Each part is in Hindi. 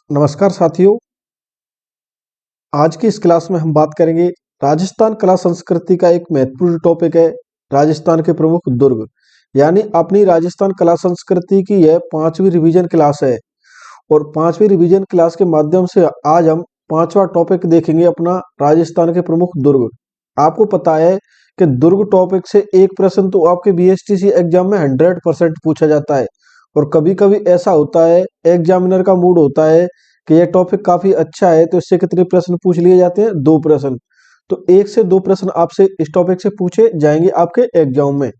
नमस्कार साथियों। आज की इस क्लास में हम बात करेंगे राजस्थान कला संस्कृति का एक महत्वपूर्ण टॉपिक है राजस्थान के प्रमुख दुर्ग। यानी अपनी राजस्थान कला संस्कृति की यह 5वीं रिवीजन क्लास है और 5वीं रिवीजन क्लास के माध्यम से आज हम 5वां टॉपिक देखेंगे अपना राजस्थान के प्रमुख दुर्ग। आपको पता है कि दुर्ग टॉपिक से एक प्रश्न तो आपके बीएसटीसी एग्जाम में 100% पूछा जाता है और कभी कभी ऐसा होता है एग्जामिनर का मूड होता है कि यह टॉपिक काफी अच्छा है तो इससे कितने प्रश्न पूछ लिए जाते हैं, 2 प्रश्न। तो 1 से 2 प्रश्न आपसे इस टॉपिक से पूछे जाएंगे आपके एग्जाम में।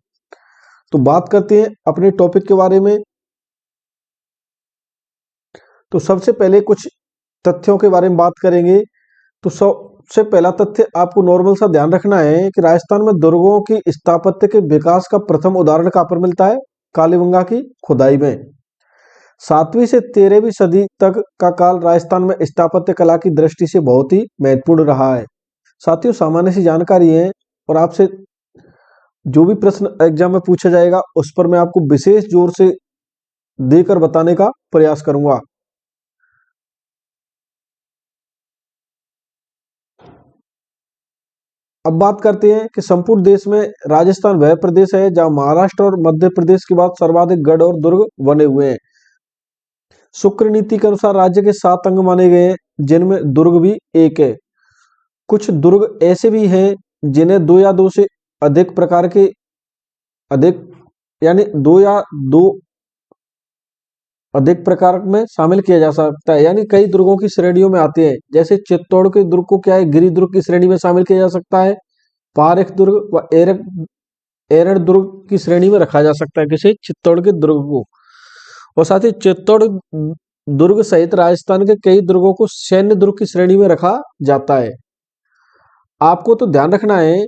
तो बात करते हैं अपने टॉपिक के बारे में। तो सबसे पहले कुछ तथ्यों के बारे में बात करेंगे। तो सबसे पहला तथ्य आपको नॉर्मल सा ध्यान रखना है कि राजस्थान में दुर्गों की स्थापत्य के विकास का प्रथम उदाहरण कहाँ पर मिलता है? कालीबंगा की खुदाई में। 7वीं से 13वीं सदी तक का काल राजस्थान में स्थापत्य कला की दृष्टि से बहुत ही महत्वपूर्ण रहा है। साथियों, सामान्य सी जानकारी है और आपसे जो भी प्रश्न एग्जाम में पूछा जाएगा उस पर मैं आपको विशेष जोर से देकर बताने का प्रयास करूंगा। अब बात करते हैं कि संपूर्ण देश में राजस्थान वह प्रदेश है जहां महाराष्ट्र और मध्य प्रदेश के बाद सर्वाधिक गढ़ और दुर्ग बने हुए हैं। शुक्र नीति के अनुसार राज्य के 7 अंग माने गए हैं जिनमें दुर्ग भी एक है। कुछ दुर्ग ऐसे भी हैं जिन्हें 2 या 2 से अधिक प्रकार के अधिक यानी 2 या 2 अधिक प्रकार में शामिल किया जा सकता है, यानी कई दुर्गों की श्रेणियों में आते हैं। जैसे चित्तौड़ के दुर्ग को क्या है, गिरि दुर्ग की श्रेणी में शामिल किया जा सकता है। पारेख दुर्ग व एरड़ दुर्ग की श्रेणी में रखा जा सकता है किसी चित्तौड़ के दुर्ग को। और साथ ही चित्तौड़ दुर्ग सहित राजस्थान के कई दुर्गों को सैन्य दुर्ग की श्रेणी में रखा जाता है। आपको तो ध्यान रखना है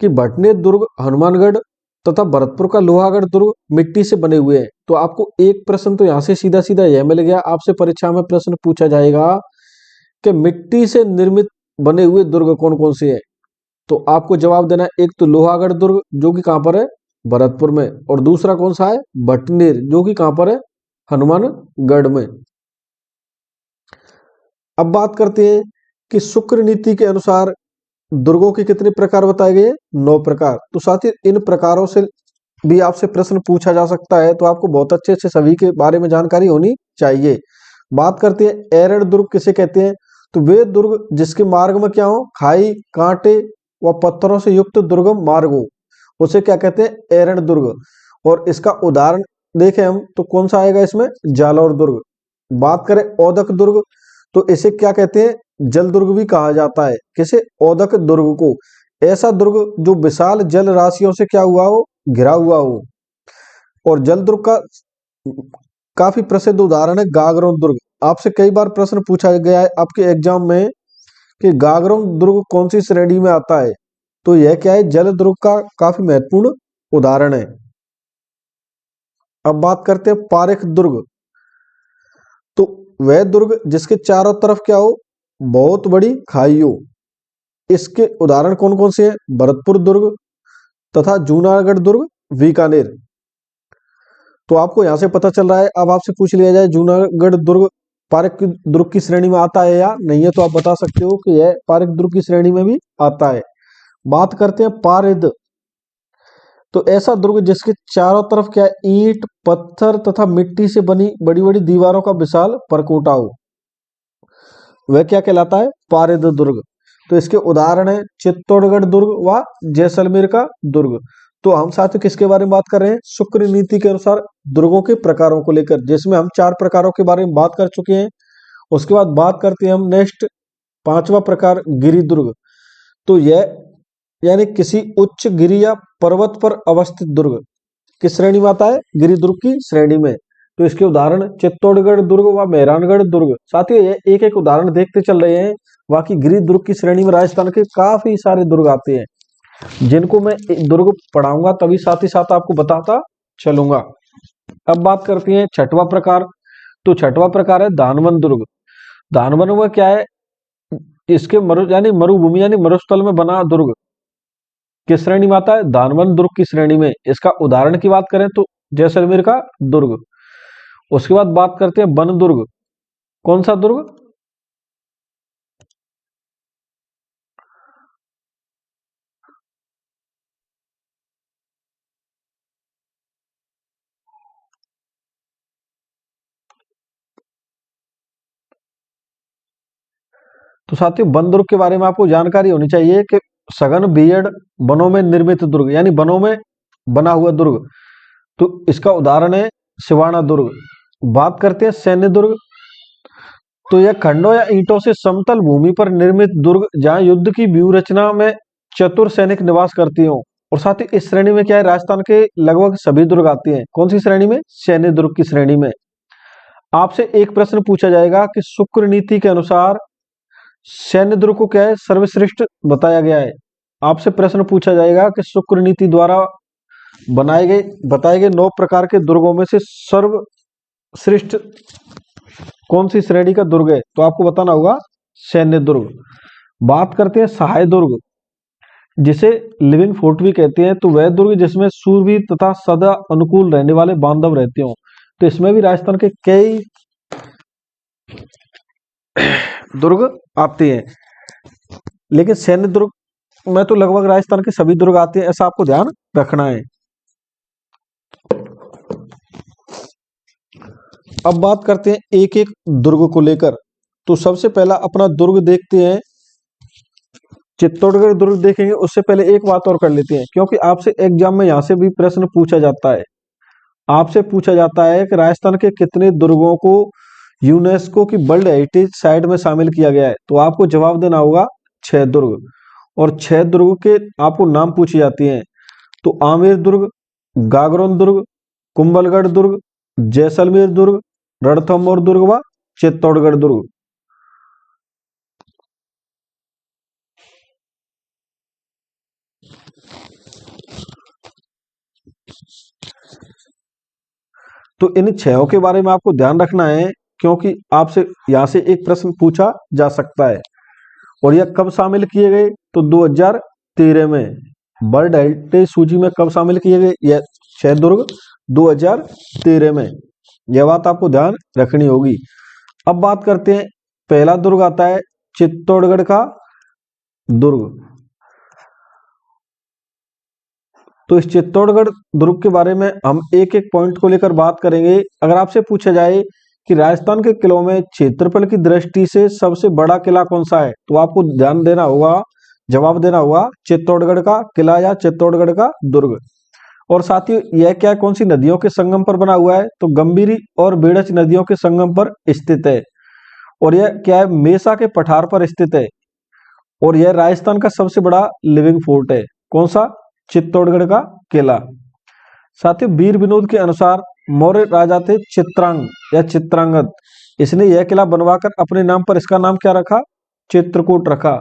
कि भटनेर दुर्ग, हनुमानगढ़ तथा भरतपुर का लोहागढ़ दुर्ग मिट्टी से बने हुए हैं। तो आपको एक प्रश्न तो यहाँ से सीधा सीधा यह मिल गया, आपसे परीक्षा में प्रश्न पूछा जाएगा कि मिट्टी से निर्मित बने हुए दुर्ग कौन कौन से हैं। तो आपको जवाब देना है, एक तो लोहागढ़ दुर्ग जो कि कहाँ पर है, भरतपुर में, और दूसरा कौन सा है, भटनेर जो कि कहाँ पर है, हनुमानगढ़ में। अब बात करते हैं कि शुक्र नीति के अनुसार दुर्गों के कितने प्रकार बताए गए? 9 प्रकार। तो साथ ही इन प्रकारों से भी आपसे प्रश्न पूछा जा सकता है, तो आपको बहुत अच्छे से सभी के बारे में जानकारी होनी चाहिए। बात करते हैं एरड़ दुर्ग किसे कहते हैं? तो वे दुर्ग जिसके मार्ग में क्या हो, खाई, कांटे व पत्थरों से युक्त दुर्गम मार्ग हो, उसे क्या कहते हैं? एरड़ दुर्ग। और इसका उदाहरण देखें हम तो कौन सा आएगा इसमें? जालौर दुर्ग। बात करें औदक दुर्ग तो इसे क्या कहते हैं? जल दुर्ग भी कहा जाता है। किसे? औदक दुर्ग को। ऐसा दुर्ग जो विशाल जल राशियों से क्या हुआ हो, घिरा हुआ हो। और जल दुर्ग का काफी प्रसिद्ध उदाहरण है गागरों दुर्ग। आपसे कई बार प्रश्न पूछा गया है आपके एग्जाम में कि गागरों दुर्ग कौन सी श्रेणी में आता है? तो यह क्या है? जल दुर्ग का काफी महत्वपूर्ण उदाहरण है। अब बात करते हैं पारेख दुर्ग। तो वह दुर्ग जिसके चारों तरफ क्या हो, बहुत बड़ी खाई हो। इसके उदाहरण कौन कौन से हैं? भरतपुर दुर्ग तथा जूनागढ़ दुर्ग, बीकानेर। तो आपको यहां से पता चल रहा है। अब आपसे पूछ लिया जाए जूनागढ़ दुर्ग पारेख दुर्ग की श्रेणी में आता है या नहीं है, तो आप बता सकते हो कि यह पारेख दुर्ग की श्रेणी में भी आता है। बात करते हैं पारिद। तो ऐसा दुर्ग जिसके चारों तरफ क्या है, ईंट, पत्थर तथा मिट्टी से बनी बड़ी बड़ी दीवारों का विशाल परकोटा हो, वह क्या कहलाता है? पारिद दुर्ग। तो इसके उदाहरण है चित्तौड़गढ़ दुर्ग व जैसलमेर का दुर्ग। तो हम साथ किसके बारे में बात कर रहे हैं? शुक्र नीति के अनुसार दुर्गों के प्रकारों को लेकर, जिसमें हम 4 प्रकारों के बारे में बात कर चुके हैं। उसके बाद बात करते हैं हम नेक्स्ट 5वां प्रकार, गिरि दुर्ग। तो यह यानी किसी उच्च गिरि या पर्वत पर अवस्थित दुर्ग किस श्रेणी में आता है? गिरि दुर्ग की श्रेणी में। तो इसके उदाहरण चित्तौड़गढ़ दुर्ग व मेहरानगढ़ दुर्ग। साथियों, ये एक एक उदाहरण देखते चल रहे हैं। बाकी गिरि दुर्ग की श्रेणी में राजस्थान के काफी सारे दुर्ग आते हैं जिनको मैं दुर्ग पढ़ाऊंगा तभी साथ ही साथ आपको बताता चलूंगा। अब बात करते हैं 6वां प्रकार। तो 6वां प्रकार है दानवन दुर्ग। दानवन में क्या है, इसके मरुभूमि यानी मरुस्थल में बना दुर्ग किस श्रेणी में आता है? दानवन दुर्ग की श्रेणी में। इसका उदाहरण की बात करें तो जैसलमेर का दुर्ग। उसके बाद बात करते हैं वन दुर्ग। कौन सा दुर्ग? तो साथियों वन दुर्ग के बारे में आपको जानकारी होनी चाहिए कि सघन बीहड़ वनों में निर्मित दुर्ग, यानी वनों में बना हुआ दुर्ग। तो इसका उदाहरण है सिवाना दुर्ग। बात करते हैं सैन्य दुर्ग। तो यह खंडों या ईंटों से समतल भूमि पर निर्मित दुर्ग जहां युद्ध की व्यूह रचना में चतुर सैनिक निवास करती हो। और साथ ही इस श्रेणी में क्या है, राजस्थान के लगभग सभी दुर्ग आते हैं। कौन सी श्रेणी में? सैन्य दुर्ग की श्रेणी में। आपसे एक प्रश्न पूछा जाएगा कि शुक्र नीति के अनुसार सैन्य दुर्ग को क्या है, सर्वश्रेष्ठ बताया गया है। आपसे प्रश्न पूछा जाएगा कि शुक्र नीति द्वारा बताए गए 9 प्रकार के दुर्गों में से सर्वश्रेष्ठ कौन सी श्रेणी का दुर्ग है? तो आपको बताना होगा सैन्य दुर्ग। बात करते हैं सहाय दुर्ग, जिसे लिविंग फोर्ट भी कहते हैं। तो वह दुर्ग जिसमें सूरवीर तथा सदा अनुकूल रहने वाले बांधव रहते हो। तो इसमें भी राजस्थान के कई दुर्ग आते हैं, लेकिन सैन्य दुर्ग में तो लगभग राजस्थान के सभी दुर्ग आते हैं, ऐसा आपको ध्यान रखना है। अब बात करते हैं एक एक दुर्ग को लेकर। तो सबसे पहला अपना दुर्ग देखते हैं, चित्तौड़गढ़ दुर्ग देखेंगे। उससे पहले एक बात और कर लेते हैं, क्योंकि आपसे एग्जाम में यहां से भी प्रश्न पूछा जाता है। आपसे पूछा जाता है कि राजस्थान के कितने दुर्गों को यूनेस्को की वर्ल्ड हेरिटेज साइट में शामिल किया गया है? तो आपको जवाब देना होगा 6 दुर्ग। और 6 दुर्ग के आपको नाम पूछे जाते हैं। तो आमेर दुर्ग, गागरोन दुर्ग, कुंभलगढ़ दुर्ग, जैसलमेर दुर्ग, रणथंभौर दुर्ग व चित्तौड़गढ़ दुर्ग। तो इन 6 के बारे में आपको ध्यान रखना है, क्योंकि आपसे यहां से एक प्रश्न पूछा जा सकता है। और यह कब शामिल किए गए? तो 2013 में वर्ल्ड हेरिटेज सूची में कब शामिल किए गए यह 6 दुर्ग? 2013 में। यह बात आपको ध्यान रखनी होगी। अब बात करते हैं, पहला दुर्ग आता है चित्तौड़गढ़ का दुर्ग। तो इस चित्तौड़गढ़ दुर्ग के बारे में हम एक एक पॉइंट को लेकर बात करेंगे। अगर आपसे पूछा जाए कि राजस्थान के किलों में क्षेत्रफल की दृष्टि से सबसे बड़ा किला कौन सा है, तो आपको ध्यान देना होगा, जवाब देना होगा चित्तौड़गढ़ का किला या चित्तौड़गढ़ का दुर्ग। और साथ ही यह क्या कौन सी नदियों के संगम पर बना हुआ है? तो गंभीरी और बेड़च नदियों के संगम पर स्थित है। और यह क्या है, मेसा के पठार पर स्थित है। और यह राजस्थान का सबसे बड़ा लिविंग फोर्ट है। कौन सा? चित्तौड़गढ़ का किला। साथ ही वीर विनोद के अनुसार मौर्य राजा थे चित्रांग या चित्रांगद। इसने यह किला बनवाकर अपने नाम पर इसका नाम क्या रखा? चित्रकूट रखा।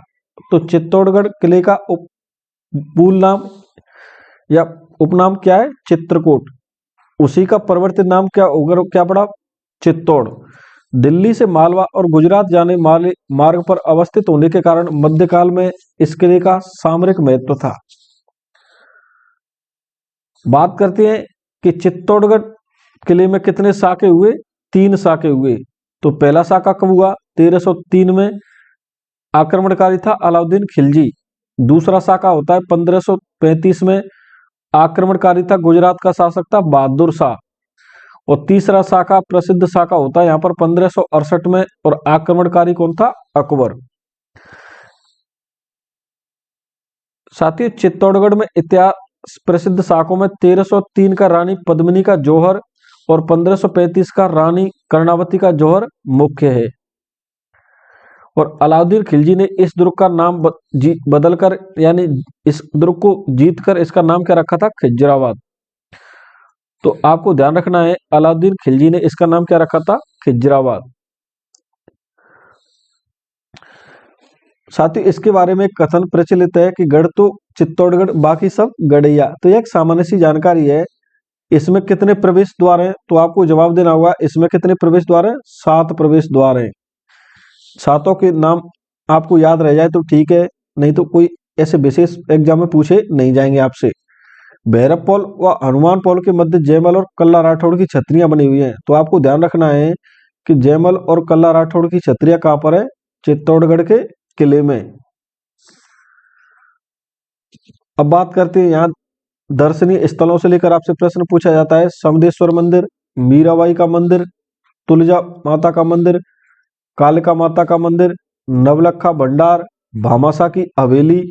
तो चित्तौड़गढ़ किले का मूल नाम या उपनाम क्या है? चित्रकूट। उसी का परिवर्तित नाम क्या पड़ा? चित्तौड़। दिल्ली से मालवा और गुजरात जाने वाले मार्ग पर अवस्थित होने के कारण मध्यकाल में इस किले का सामरिक महत्व था। बात करते हैं कि चित्तौड़गढ़ किले में कितने साके हुए? 3 साके हुए। तो पहला साका कब हुआ? 1303 में। आक्रमणकारी था अलाउद्दीन खिलजी। दूसरा साका होता है 1535 में। आक्रमणकारी था गुजरात का शासक था बहादुर शाह। और तीसरा साका प्रसिद्ध साका होता है यहाँ पर 1568 में। और आक्रमणकारी कौन था? अकबर। साथ ही चित्तौड़गढ़ में इतिहास प्रसिद्ध साकों में 1303 का रानी पद्मिनी का जौहर और 1535 का रानी कर्णावती का जौहर मुख्य है। और अलाउद्दीन खिलजी ने इस दुर्ग का नाम बदलकर यानी इस दुर्ग को जीतकर इसका नाम क्या रखा था? खिजराबाद। तो आपको ध्यान रखना है, अलाउद्दीन खिलजी ने इसका नाम क्या रखा था? खिजराबाद। साथ ही इसके बारे में कथन प्रचलित है कि गढ़ तो चित्तौड़गढ़, बाकी सब गढ़ैया। तो यह एक सामान्य सी जानकारी है। इसमें कितने प्रवेश द्वार हैं? तो आपको जवाब देना होगा इसमें कितने प्रवेश द्वार हैं? 7 प्रवेश द्वार हैं। 7 के नाम आपको याद रह जाए तो ठीक है, नहीं तो कोई ऐसे विशेष एग्जाम में पूछे नहीं जाएंगे आपसे। भैरव पॉल व हनुमान पॉल के मध्य जयमल और कल्ला राठौड़ की छतरियां बनी हुई हैं। तो आपको ध्यान रखना है कि जयमल और कल्ला राठौड़ की छतरियां कहां पर है? चित्तौड़गढ़ के किले में। अब बात करते हैं यहाँ दर्शनीय स्थलों से लेकर आपसे प्रश्न पूछा जाता है। समदेश्वर मंदिर, मीराबाई का मंदिर, तुलजा माता का मंदिर, कालिका माता का मंदिर, नवलखा भंडार, भामाशाह की हवेली,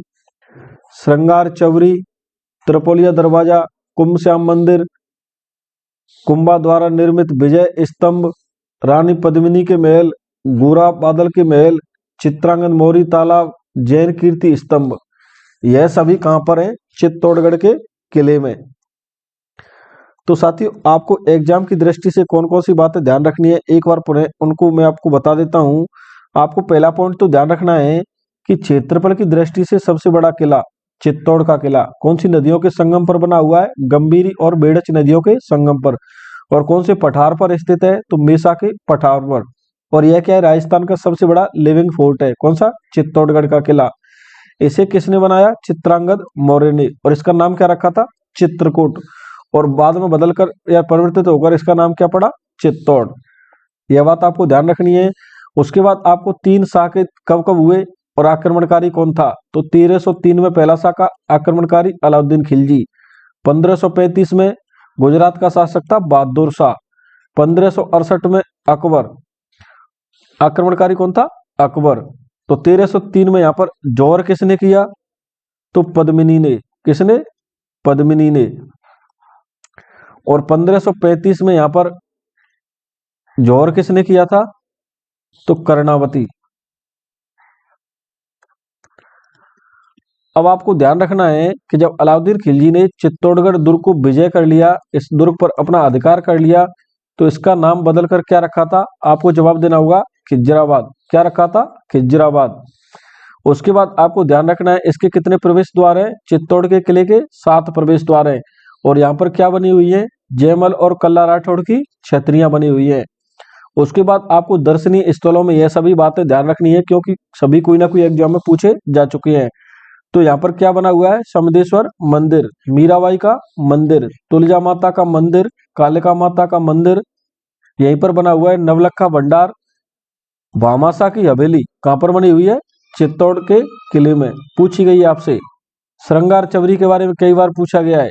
श्रृंगार चवरी, त्रिपोलिया दरवाजा, कुंभ श्याम मंदिर, कुंभा द्वारा निर्मित विजय स्तंभ, रानी पद्मिनी के महल, गोरा बादल के महल, चित्रांगन मौर्य तालाब, जैन कीर्ति स्तंभ। यह सभी कहां पर है? चित्तौड़गढ़ के किले में। तो साथियों, आपको एग्जाम की दृष्टि से कौन कौन सी बातें ध्यान रखनी है, एक बार पुनः उनको मैं आपको बता देता हूं। आपको पहला पॉइंट तो ध्यान रखना है कि क्षेत्रफल की दृष्टि से सबसे बड़ा किला चित्तौड़ का किला कौन सी नदियों के संगम पर बना हुआ है? गंभीरी और बेड़च नदियों के संगम पर। और कौन से पठार पर स्थित है? तो मेसा के पठार पर। और यह क्या है? राजस्थान का सबसे बड़ा लिविंग फोर्ट है। कौन सा? चित्तौड़गढ़ का किला। इसे किसने बनाया? चित्रांगद मौर्य ने। और इसका नाम क्या रखा था? चित्रकूट। और बाद में बदलकर या परिवर्तित होकर इसका नाम क्या पड़ा? चित्तौड़। यह बात आपको ध्यान रखनी है। उसके बाद आपको 3 शाखे कब कब हुए और आक्रमणकारी कौन था? तो 1303 में पहला शाखा आक्रमणकारी अलाउद्दीन खिलजी, 1535 में गुजरात का शासक था बहादुर शाह, 1568 में अकबर। आक्रमणकारी कौन था? अकबर। तो 1303 में यहां पर जौहर किसने किया? तो पद्मिनी ने। किसने? पद्मिनी ने। और 1535 में यहां पर जौहर किसने किया था? तो कर्णावती। अब आपको ध्यान रखना है कि जब अलाउद्दीन खिलजी ने चित्तौड़गढ़ दुर्ग को विजय कर लिया, इस दुर्ग पर अपना अधिकार कर लिया, तो इसका नाम बदलकर क्या रखा था? आपको जवाब देना होगा खिजराबाद। क्या रखा था? खिजराबाद। उसके बाद आपको ध्यान रखना है इसके कितने प्रवेश द्वार हैं? चित्तौड़ के किले के 7 प्रवेश द्वार हैं। और यहाँ पर क्या बनी हुई है? जयमल और कल्ला राठौड़ की छतरियां बनी हुई है। उसके बाद आपको दर्शनीय स्थलों में यह सभी बातें ध्यान रखनी है, क्योंकि सभी कोई ना कोई एग्जाम में पूछे जा चुके हैं। तो यहाँ पर क्या बना हुआ है? समदेश्वर मंदिर, मीराबाई का मंदिर, तुलजा माता का मंदिर, कालिका माता का मंदिर, यहीं पर बना हुआ है नवलखा भंडार, भामाशाह की हवेली कहां पर बनी हुई है? चित्तौड़ के किले में। पूछी गई है आपसे। श्रृंगार चवरी के बारे में कई बार पूछा गया है।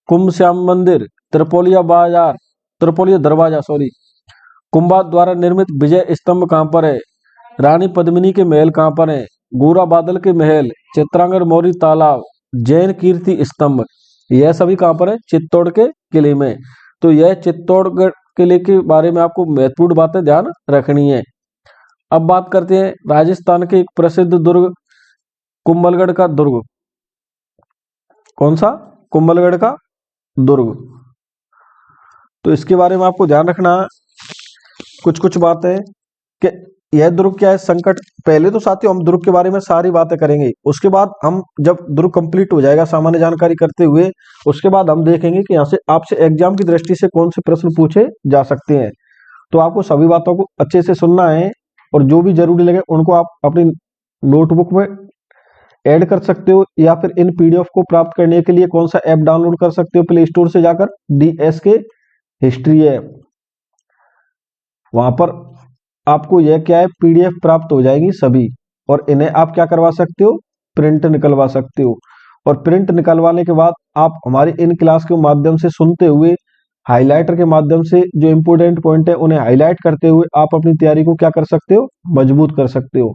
कुंभ श्याम मंदिर, त्रिपोलिया दरवाजा कुंभा द्वारा निर्मित विजय स्तंभ कहां पर है? रानी पद्मिनी के महल कहां पर है? गोरा बादल के महल, चित्रांगन मौर्य तालाब, जैन कीर्ति स्तंभ, यह सभी कहां पर है? चित्तौड़ के किले में। तो यह चित्तौड़गढ़ किले के बारे में आपको महत्वपूर्ण बातें ध्यान रखनी है। अब बात करते हैं राजस्थान के एक प्रसिद्ध दुर्ग कुंभलगढ़ का दुर्ग। कौन सा? कुंभलगढ़ का दुर्ग। तो इसके बारे में आपको ध्यान रखना कुछ कुछ बातें कि यह दुर्ग क्या है? संकट। पहले तो साथियों हम दुर्ग के बारे में सारी बातें करेंगे, उसके बाद हम जब दुर्ग कंप्लीट हो जाएगा सामान्य जानकारी करते हुए, उसके बाद हम देखेंगे कि यहाँ से आपसे एग्जाम की दृष्टि से कौन से प्रश्न पूछे जा सकते हैं। तो आपको सभी बातों को अच्छे से सुनना है और जो भी जरूरी लगे उनको आप अपनी नोटबुक में ऐड कर सकते हो, या फिर इन पीडीएफ को प्राप्त करने के लिए कौन सा ऐप डाउनलोड कर सकते हो? प्ले स्टोर से जाकर DSK हिस्ट्री ऐप, वहां पर आपको यह क्या है? पीडीएफ प्राप्त हो जाएगी सभी। और इन्हें आप क्या करवा सकते हो? प्रिंट निकलवा सकते हो। और प्रिंट निकलवाने के बाद आप हमारी इन क्लास के माध्यम से सुनते हुए हाइलाइटर के माध्यम से जो इंपोर्टेंट पॉइंट है उन्हें हाईलाइट करते हुए आप अपनी तैयारी को क्या कर सकते हो? मजबूत कर सकते हो।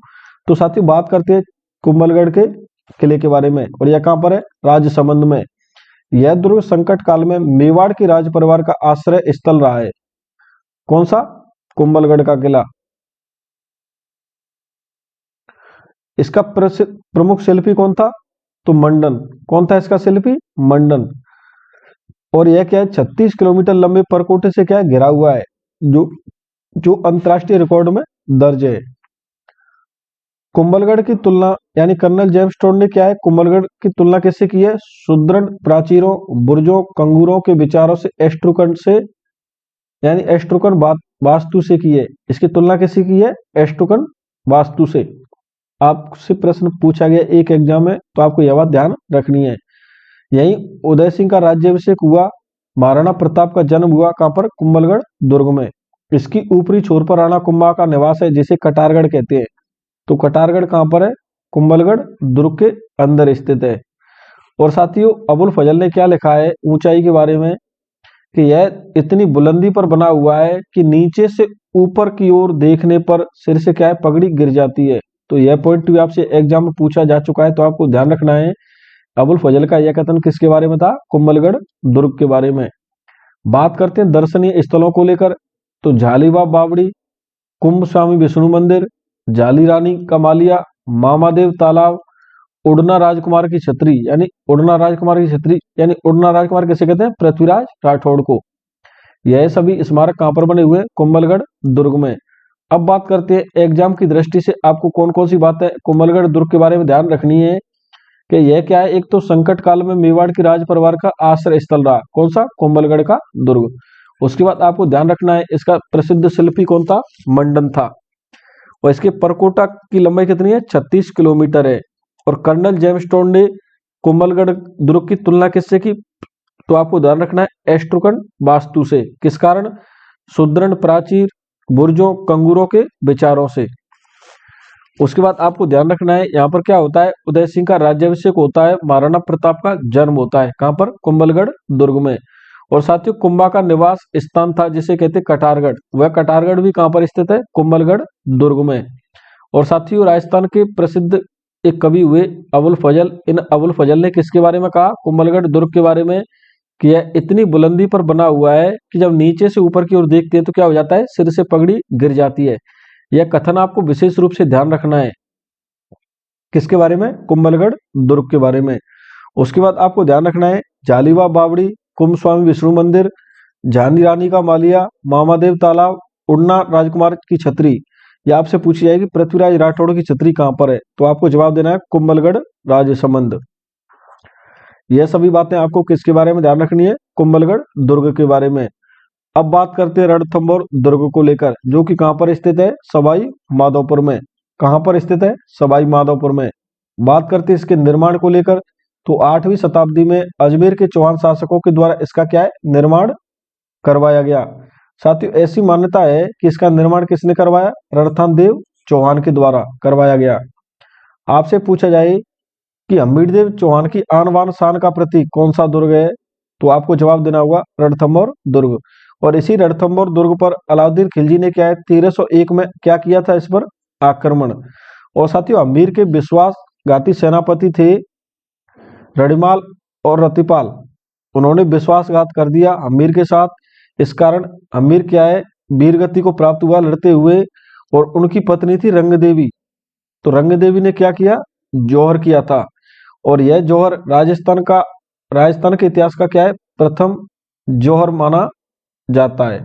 तो साथियों बात करते हैं कुंभलगढ़ के किले के बारे में। और यह कहां पर है? राजसमंद में। यह दुर्ग संकट काल में मेवाड़ के राज परिवार का आश्रय स्थल रहा है। कौन सा? कुंभलगढ़ का किला। इसका प्रमुख शिल्पी कौन था? तो मंडन। कौन था इसका शिल्पी? मंडन। और यह क्या है? 36 किलोमीटर लंबे परकोटे से क्या है? घिरा हुआ है, जो जो अंतरराष्ट्रीय रिकॉर्ड में दर्ज है। कुंभलगढ़ की तुलना यानी कर्नल जेम्स टोड ने क्या है? कुंभलगढ़ की तुलना किससे की है? सुदृढ़ प्राचीरों, बुर्जों, कंगूरों के विचारों से एस्ट्रुकन से यानी एस्ट्रुकन वास्तु से की है। इसकी तुलना किससे की है? एस्ट्रुकन वास्तु से। आपसे प्रश्न पूछा गया एक एग्जाम में, तो आपको यह बात ध्यान रखनी है। यही उदय सिंह का राज्याभिषेक हुआ, महाराणा प्रताप का जन्म हुआ कहां पर? कुंभलगढ़ दुर्ग में। इसकी ऊपरी छोर पर राणा कुंभा का निवास है जिसे कटारगढ़ कहते हैं। तो कटारगढ़ कहाँ पर है? कुंभलगढ़ दुर्ग के अंदर स्थित है। और साथियों अबुल फजल ने क्या लिखा है ऊंचाई के बारे में कि यह इतनी बुलंदी पर बना हुआ है कि नीचे से ऊपर की ओर देखने पर सिर से क्या है पगड़ी गिर जाती है। तो यह पॉइंट भी आपसे एग्जाम में पूछा जा चुका है, तो आपको ध्यान रखना है। अबुल फजल का यह कथन किसके बारे में था? कुंभलगढ़ दुर्ग के बारे में। बात करते हैं दर्शनीय स्थलों को लेकर, तो झालीबाग बावड़ी, कुंभ स्वामी विष्णु मंदिर, जाली रानी का मालिया, मामादेव तालाब, उड़ना राजकुमार की छतरी यानी उड़ना राजकुमार की छतरी यानी उड़ना राजकुमार किसे कहते हैं? पृथ्वीराज राठौड़ को। यह सभी स्मारक कहां पर बने हुए हैं? कुंभलगढ़ दुर्ग में। अब बात करते हैं एग्जाम की दृष्टि से आपको कौन कौन सी बातें कुंभलगढ़ दुर्ग के बारे में ध्यान रखनी है कि यह क्या है। एक तो संकट काल में मेवाड़ की राज परिवार का आश्रय स्थल रहा, कौन सा? कुंभलगढ़ का दुर्ग। उसके बाद आपको ध्यान रखना है इसका प्रसिद्ध शिल्पी कौन था? मंडन था। और इसके परकोटा की लंबाई कितनी है? 36 किलोमीटर है। और कर्नल जेमस्टोन ने कुंभलगढ़ दुर्ग की तुलना किससे की? तो आपको ध्यान रखना है एस्ट्रोकन वास्तु से। किस कारण? सुदृढ़ प्राचीर, बुर्जों, कंगूरों के विचारों से। उसके बाद आपको ध्यान रखना है यहाँ पर क्या होता है? उदय सिंह का राज्याभिषेक होता है, महाराणा प्रताप का जन्म होता है। कहां पर? कुंभलगढ़ दुर्ग में। और साथियों कुंभा का निवास स्थान था जिसे कहते कटारगढ़, वह कटारगढ़ भी कहां पर स्थित है? कुंभलगढ़ दुर्ग में। और साथियों राजस्थान के प्रसिद्ध एक कवि हुए अबुल फजल। इन अबुल फजल ने किसके बारे में कहा? कुंभलगढ़ दुर्ग के बारे में कि यह इतनी बुलंदी पर बना हुआ है कि जब नीचे से ऊपर की ओर देखते हैं तो क्या हो जाता है? सिर से पगड़ी गिर जाती है। यह कथन आपको विशेष रूप से ध्यान रखना है। किसके बारे में? कुंभलगढ़ दुर्ग के बारे में। उसके बाद आपको ध्यान रखना है जालीबाग बावड़ी, कुंभ स्वामी विष्णु मंदिर, झानी रानी का मालिया, मामादेव तालाब, उड़ना राजकुमार की छतरी। यह आपसे पूछी जाएगी पृथ्वीराज राठौड़ की छतरी कहां पर है? तो आपको जवाब देना है कुंभलगढ़ राजसमंद। यह सभी बातें आपको किसके बारे में ध्यान रखनी है? कुंभलगढ़ दुर्ग के बारे में। अब बात करते हैं रणथंभौर दुर्ग को लेकर, जो कि कहां पर स्थित है? सवाई माधोपुर में। कहां पर स्थित है? सवाई माधोपुर में। बात करते हैं इसके निर्माण को लेकर, तो 8वीं शताब्दी में अजमेर के चौहान शासकों के द्वारा इसका क्या है? निर्माण करवाया गया। साथियों ऐसी मान्यता है कि इसका निर्माण किसने करवाया? रणथंभौर चौहान के द्वारा करवाया गया। आपसे पूछा जाए कि हम्मीरदेव चौहान की आन बान शान का प्रतीक कौन सा दुर्ग है? तो आपको जवाब देना होगा रणथंभौर दुर्ग। और इसी रणथंभौर दुर्ग पर अलाउद्दीन खिलजी ने क्या है 1301 में क्या किया था? इस पर आक्रमण। और साथियों अमीर के विश्वासघाती सेनापति थे रणिमाल और रतिपाल, उन्होंने विश्वासघात कर दिया अमीर के साथ। इस कारण अमीर क्या है वीरगति को प्राप्त हुआ लड़ते हुए। और उनकी पत्नी थी रंग देवी, तो रंग देवी ने क्या किया? जौहर किया था। और यह जौहर राजस्थान के इतिहास का क्या है? प्रथम जौहर माना जाता है।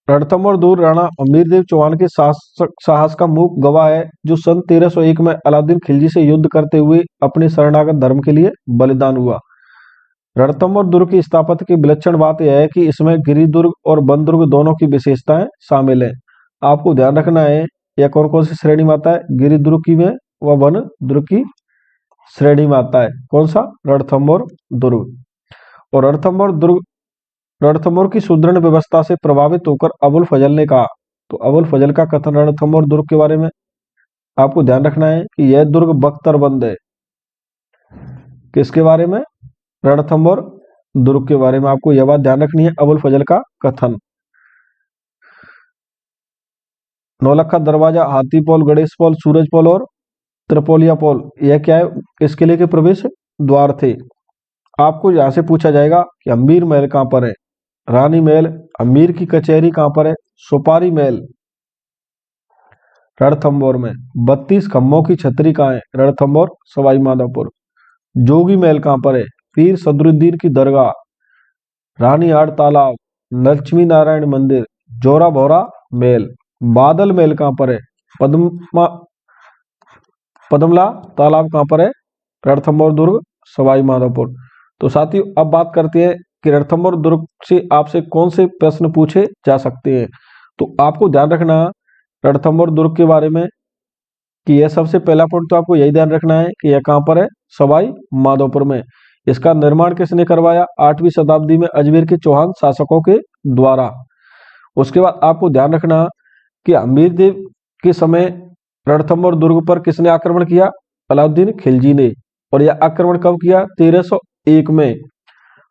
रणथंभौर दुर्ग राणा हमीरदेव चौहान के साहस का मूक गवाह है, जो सन 1301 में अलाउद्दीन खिलजी से युद्ध करते हुए अपने शरणागत धर्म के लिए बलिदान हुआ। रणथंभौर दुर्ग की स्थापत्य की विलक्षण बात यह है कि इसमें गिरि दुर्ग और वन दुर्ग दोनों की विशेषताएं शामिल है। आपको ध्यान रखना है यह कौन कौन सी श्रेणी में आता है? गिरि दुर्ग की में व वन दुर्ग की श्रेणी में आता है। कौन सा? रणथंभौर दुर्ग। और रणथंभौर की सुदृढ़ व्यवस्था से प्रभावित होकर अबुल फजल ने कहा, तो अबुल फजल का कथन रणथंभौर दुर्ग के बारे में आपको ध्यान रखना है कि यह दुर्ग बख्तरबंद है। किसके बारे में? रणथंभौर दुर्ग के बारे में आपको यह बात ध्यान रखनी है, अबुल फजल का कथन। नौलखा दरवाजा, हाथी पोल, गणेश पोल, सूरज पोल और त्रिपोलिया पोल, यह क्या है? इस किले के प्रवेश द्वार थे। आपको यहां से पूछा जाएगा कि अमीर महल कहां पर है? रानी महल। अमीर की कचहरी कहां पर है? सुपारी महल रणथंभौर में। 32 खम्भों की छतरी कहां है? रणथंभौर सवाई माधोपुर। जोगी महल कहां पर है? पीर सदरुद्दीन की दरगाह, रानीहाट तालाब, लक्ष्मी नारायण मंदिर, जोरा भोरा महल। बादल महल कहां पर है? पद्मला तालाब कहां पर है? रणथंभौर दुर्ग सवाई माधोपुर। तो साथियों अब बात करते हैं कि रणथंभौर दुर्ग से आपसे कौन से प्रश्न पूछे जा सकते हैं। तो आपको ध्यान रखना रणथंभौर दुर्ग के बारे में कि यह सबसे पहला पॉइंट तो आपको यही ध्यान रखना है कि यह कहाँ पर है, सवाई माधोपुर में। इसका निर्माण किसने करवाया, 8वीं शताब्दी में अजमेर के चौहान शासकों के द्वारा। उसके बाद आपको ध्यान रखना कि अमीर देव के समय रणथंभौर दुर्ग पर किसने आक्रमण किया, अलाउद्दीन खिलजी ने। और यह आक्रमण कब किया, 1301 में।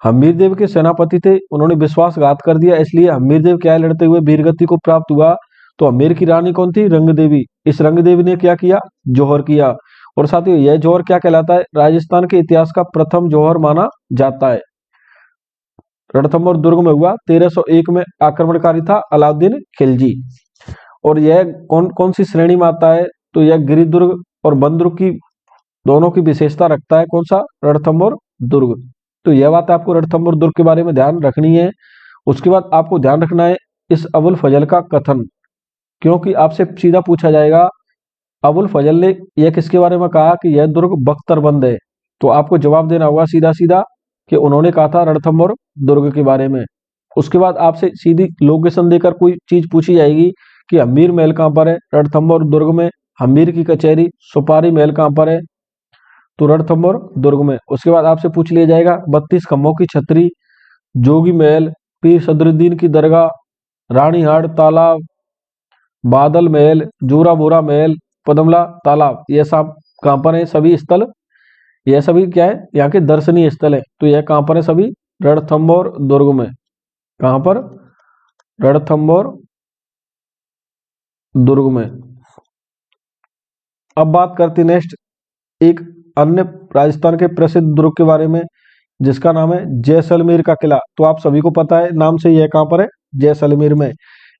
हमीर देव के सेनापति थे, उन्होंने विश्वासघात कर दिया, इसलिए हमीर देव क्या लड़ते हुए वीरगति को प्राप्त हुआ। तो अमेर की रानी कौन थी, रंग देवी। इस रंग देवी ने क्या किया, जौहर किया। और साथियों यह जौहर क्या कहलाता है, राजस्थान के इतिहास का प्रथम जौहर माना जाता है। रणथंभौर दुर्ग में हुआ, 1301 में आक्रमणकारी था अलाउद्दीन खिलजी। और यह कौन कौन सी श्रेणी में आता है, तो यह गिरि दुर्ग और वन दुर्ग की दोनों की विशेषता रखता है। कौन सा, रणथंभौर दुर्ग। तो यह बात आपको रणथंभौर दुर्ग के बारे में ध्यान रखनी है। उसके बाद आपको ध्यान रखना है इस अबुल फजल का कथन, क्योंकि आपसे सीधा पूछा जाएगा अबुल फजल ने यह किसके बारे में कहा कि यह दुर्ग बख्तरबंद है। तो आपको जवाब देना होगा सीधा सीधा कि उन्होंने कहा था रणथंभौर दुर्ग के बारे में। उसके बाद आपसे सीधी लोकेशन देकर कोई चीज पूछी जाएगी कि हमीर महल कहाँ पर है, रणथंभौर दुर्ग में। हमीर की कचहरी, सुपारी महल कहाँ पर है, तो रणथंभौर दुर्ग में। उसके बाद आपसे पूछ लिया जाएगा 32 खम्भों की छतरी, जोगी महल, पीर सदरुद्दीन की दरगाह, रानीहाट तालाब, बादल महल, जूरा बोरा महल, पदमला तालाब, ये सब कहाँ पर है सभी स्थल, यह सभी क्या है, यहाँ के दर्शनीय स्थल है। तो यह कहाँ पर है सभी, रणथंभौर दुर्ग में। कहाँ पर, रणथंभौर दुर्ग में। अब बात करते नेक्स्ट एक अन्य राजस्थान के प्रसिद्ध दुर्ग के बारे में, जिसका नाम है जैसलमेर का किला। तो आप सभी को पता है नाम से, यह कहाँ पर है, जैसलमेर में।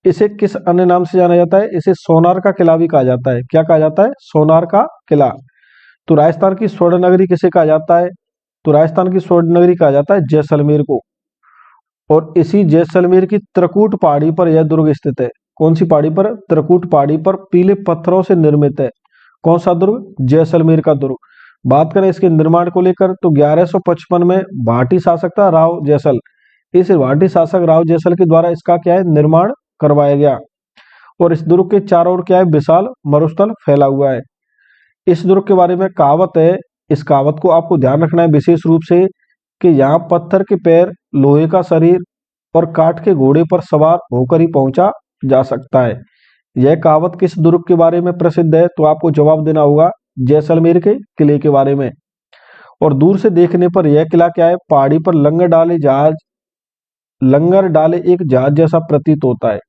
इसे किस अन्य नाम से जाना जाता है, इसे सोनार का किला भी कहा जाता है। क्या कहा जाता है, सोनार का किला। तो राजस्थान की स्वर्ण नगरी किसे कहा जाता है, तो राजस्थान की स्वर्ण नगरी कहा जाता है जैसलमेर को। और इसी जैसलमेर की त्रिकूट पहाड़ी पर यह दुर्ग स्थित है। कौन सी पहाड़ी पर, त्रिकूट पहाड़ी पर पीले पत्थरों से निर्मित है। कौन सा दुर्ग, जैसलमेर का दुर्ग। बात करें इसके निर्माण को लेकर तो 1155 में भाटी शासक था राव जैसल। इस भाटी शासक राव जैसल के द्वारा इसका क्या है, निर्माण करवाया गया। और इस दुर्ग के चारों ओर क्या है, विशाल मरुस्थल फैला हुआ है। इस दुर्ग के बारे में कहावत है, इस कहावत को आपको ध्यान रखना है विशेष रूप से कि यहाँ पत्थर के पैर, लोहे का शरीर और काठ के घोड़े पर सवार होकर ही पहुंचा जा सकता है। यह कहावत किस दुर्ग के बारे में प्रसिद्ध है, तो आपको जवाब देना होगा जैसलमेर के किले के बारे में। और दूर से देखने पर यह किला क्या है, पहाड़ी पर लंगर डाले एक जहाज जैसा प्रतीत होता है।